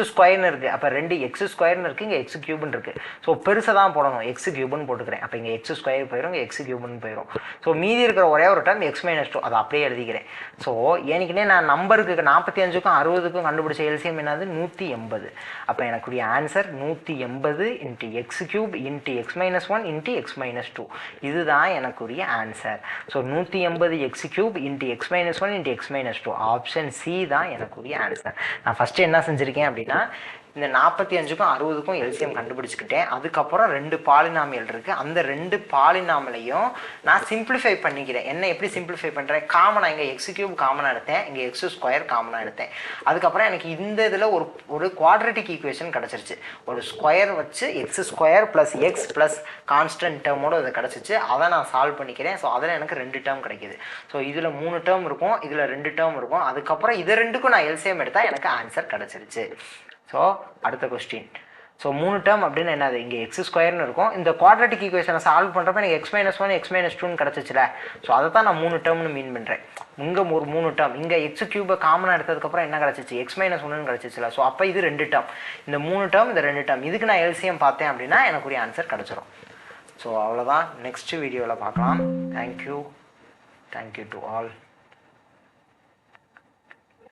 இருக்குது. அப்போ 2 x² இருக்குது, இங்கே x³ இருக்குது. ஸோ பெருசாக தான் போடணும், x³ போட்டுக்கிறேன். அப்போ இங்கே x² போயிடும், இங்கே x³ போயிடும். ஸோ மீதி இருக்கிற ஒரே ஒரு டேர்ம் x - 2 அதை அப்படியே எழுதிக்கிறேன். ஸோ ஏனிக்கினே நான் நம்பருக்கு 45க்கும் 60க்கும் கண்டுபிடிச்ச எல்சிஎம் என்னது? 180. அப்போ எனக்குரிய ஆன்சர் 180 × x³ × x - 1 × x - 2. இதுதான் எனக்குரிய answer. So 180 x³ × x - 1 × x - 2 option c தான் எனக்குரிய ஆன்சர். நான் ஃபஸ்ட்டு என்ன செஞ்சுருக்கேன் அப்படின்னா இந்த 45க்கும் 60க்கும் எல்சிஎம் கண்டுபிடிச்சிக்கிட்டேன். அதுக்கப்புறம் 2 பாலினாமியல் இருக்குது. அந்த 2 பாலினாமியலையும் நான் சிம்பிளிஃபை பண்ணிக்கிறேன். என்ன எப்படி சிம்பிளிஃபை பண்ணுறேன்? காமனாக இங்கே x³ காமனாக எடுத்தேன், இங்கே x² காமனாக எடுத்தேன். அதுக்கப்புறம் எனக்கு இந்த இதில் ஒரு குவாட்ரட்டிக் ஈக்குவேஷன் கிடச்சிருச்சு. ஒரு ஸ்கொயர் வச்சு x² + x + கான்ஸ்டன்ட் டேர்மோடு அது கிடச்சிச்சு. அதை நான் சால்வ் பண்ணிக்கிறேன். ஸோ அதில் எனக்கு 2 டேர்ம் கிடைக்கிது. ஸோ இதில் 3 டேர்ம் இருக்கும், இதில் 2 டேர்ம் இருக்கும். அதுக்கப்புறம் இது 2க்கும் நான் எல்சிஎம் எடுத்தால் எனக்கு ஆன்சர் கிடச்சிருச்சு. ஸோ அடுத்த கொஸ்டின். ஸோ 3 டேர்ம் அப்படின்னு என்னது? இங்கே x² இருக்கும். இந்த குவாட்ரட்டிக் ஈக்குவேஷனை சால்வ் பண்ணுறப்ப எனக்கு x - 1 x - 2ன்னு கிடச்சிச்சுல. ஸோ அதை தான் நான் 3 டேர்ம்னு மீன் பண்ணுறேன். இங்கே ஒரு 3 டேர்ம், இங்கே x³ காமனாக எடுத்ததுக்கப்புறம் என்ன கிடச்சிச்சு? x - 1ன்னு கிடச்சிச்சுல. ஸோ அப்போ இது 2 டேர்ம், இந்த 3 டேர்ம், இந்த 2 டேர்ம், இதுக்கு நான் எல்சிஎம் பார்த்தேன் அப்படின்னா எனக்குரிய ஆன்சர் கிடச்சிரும். ஸோ அவ்வளோதான். நெக்ஸ்ட் வீடியோவில் பார்க்கலாம். Thank you to all.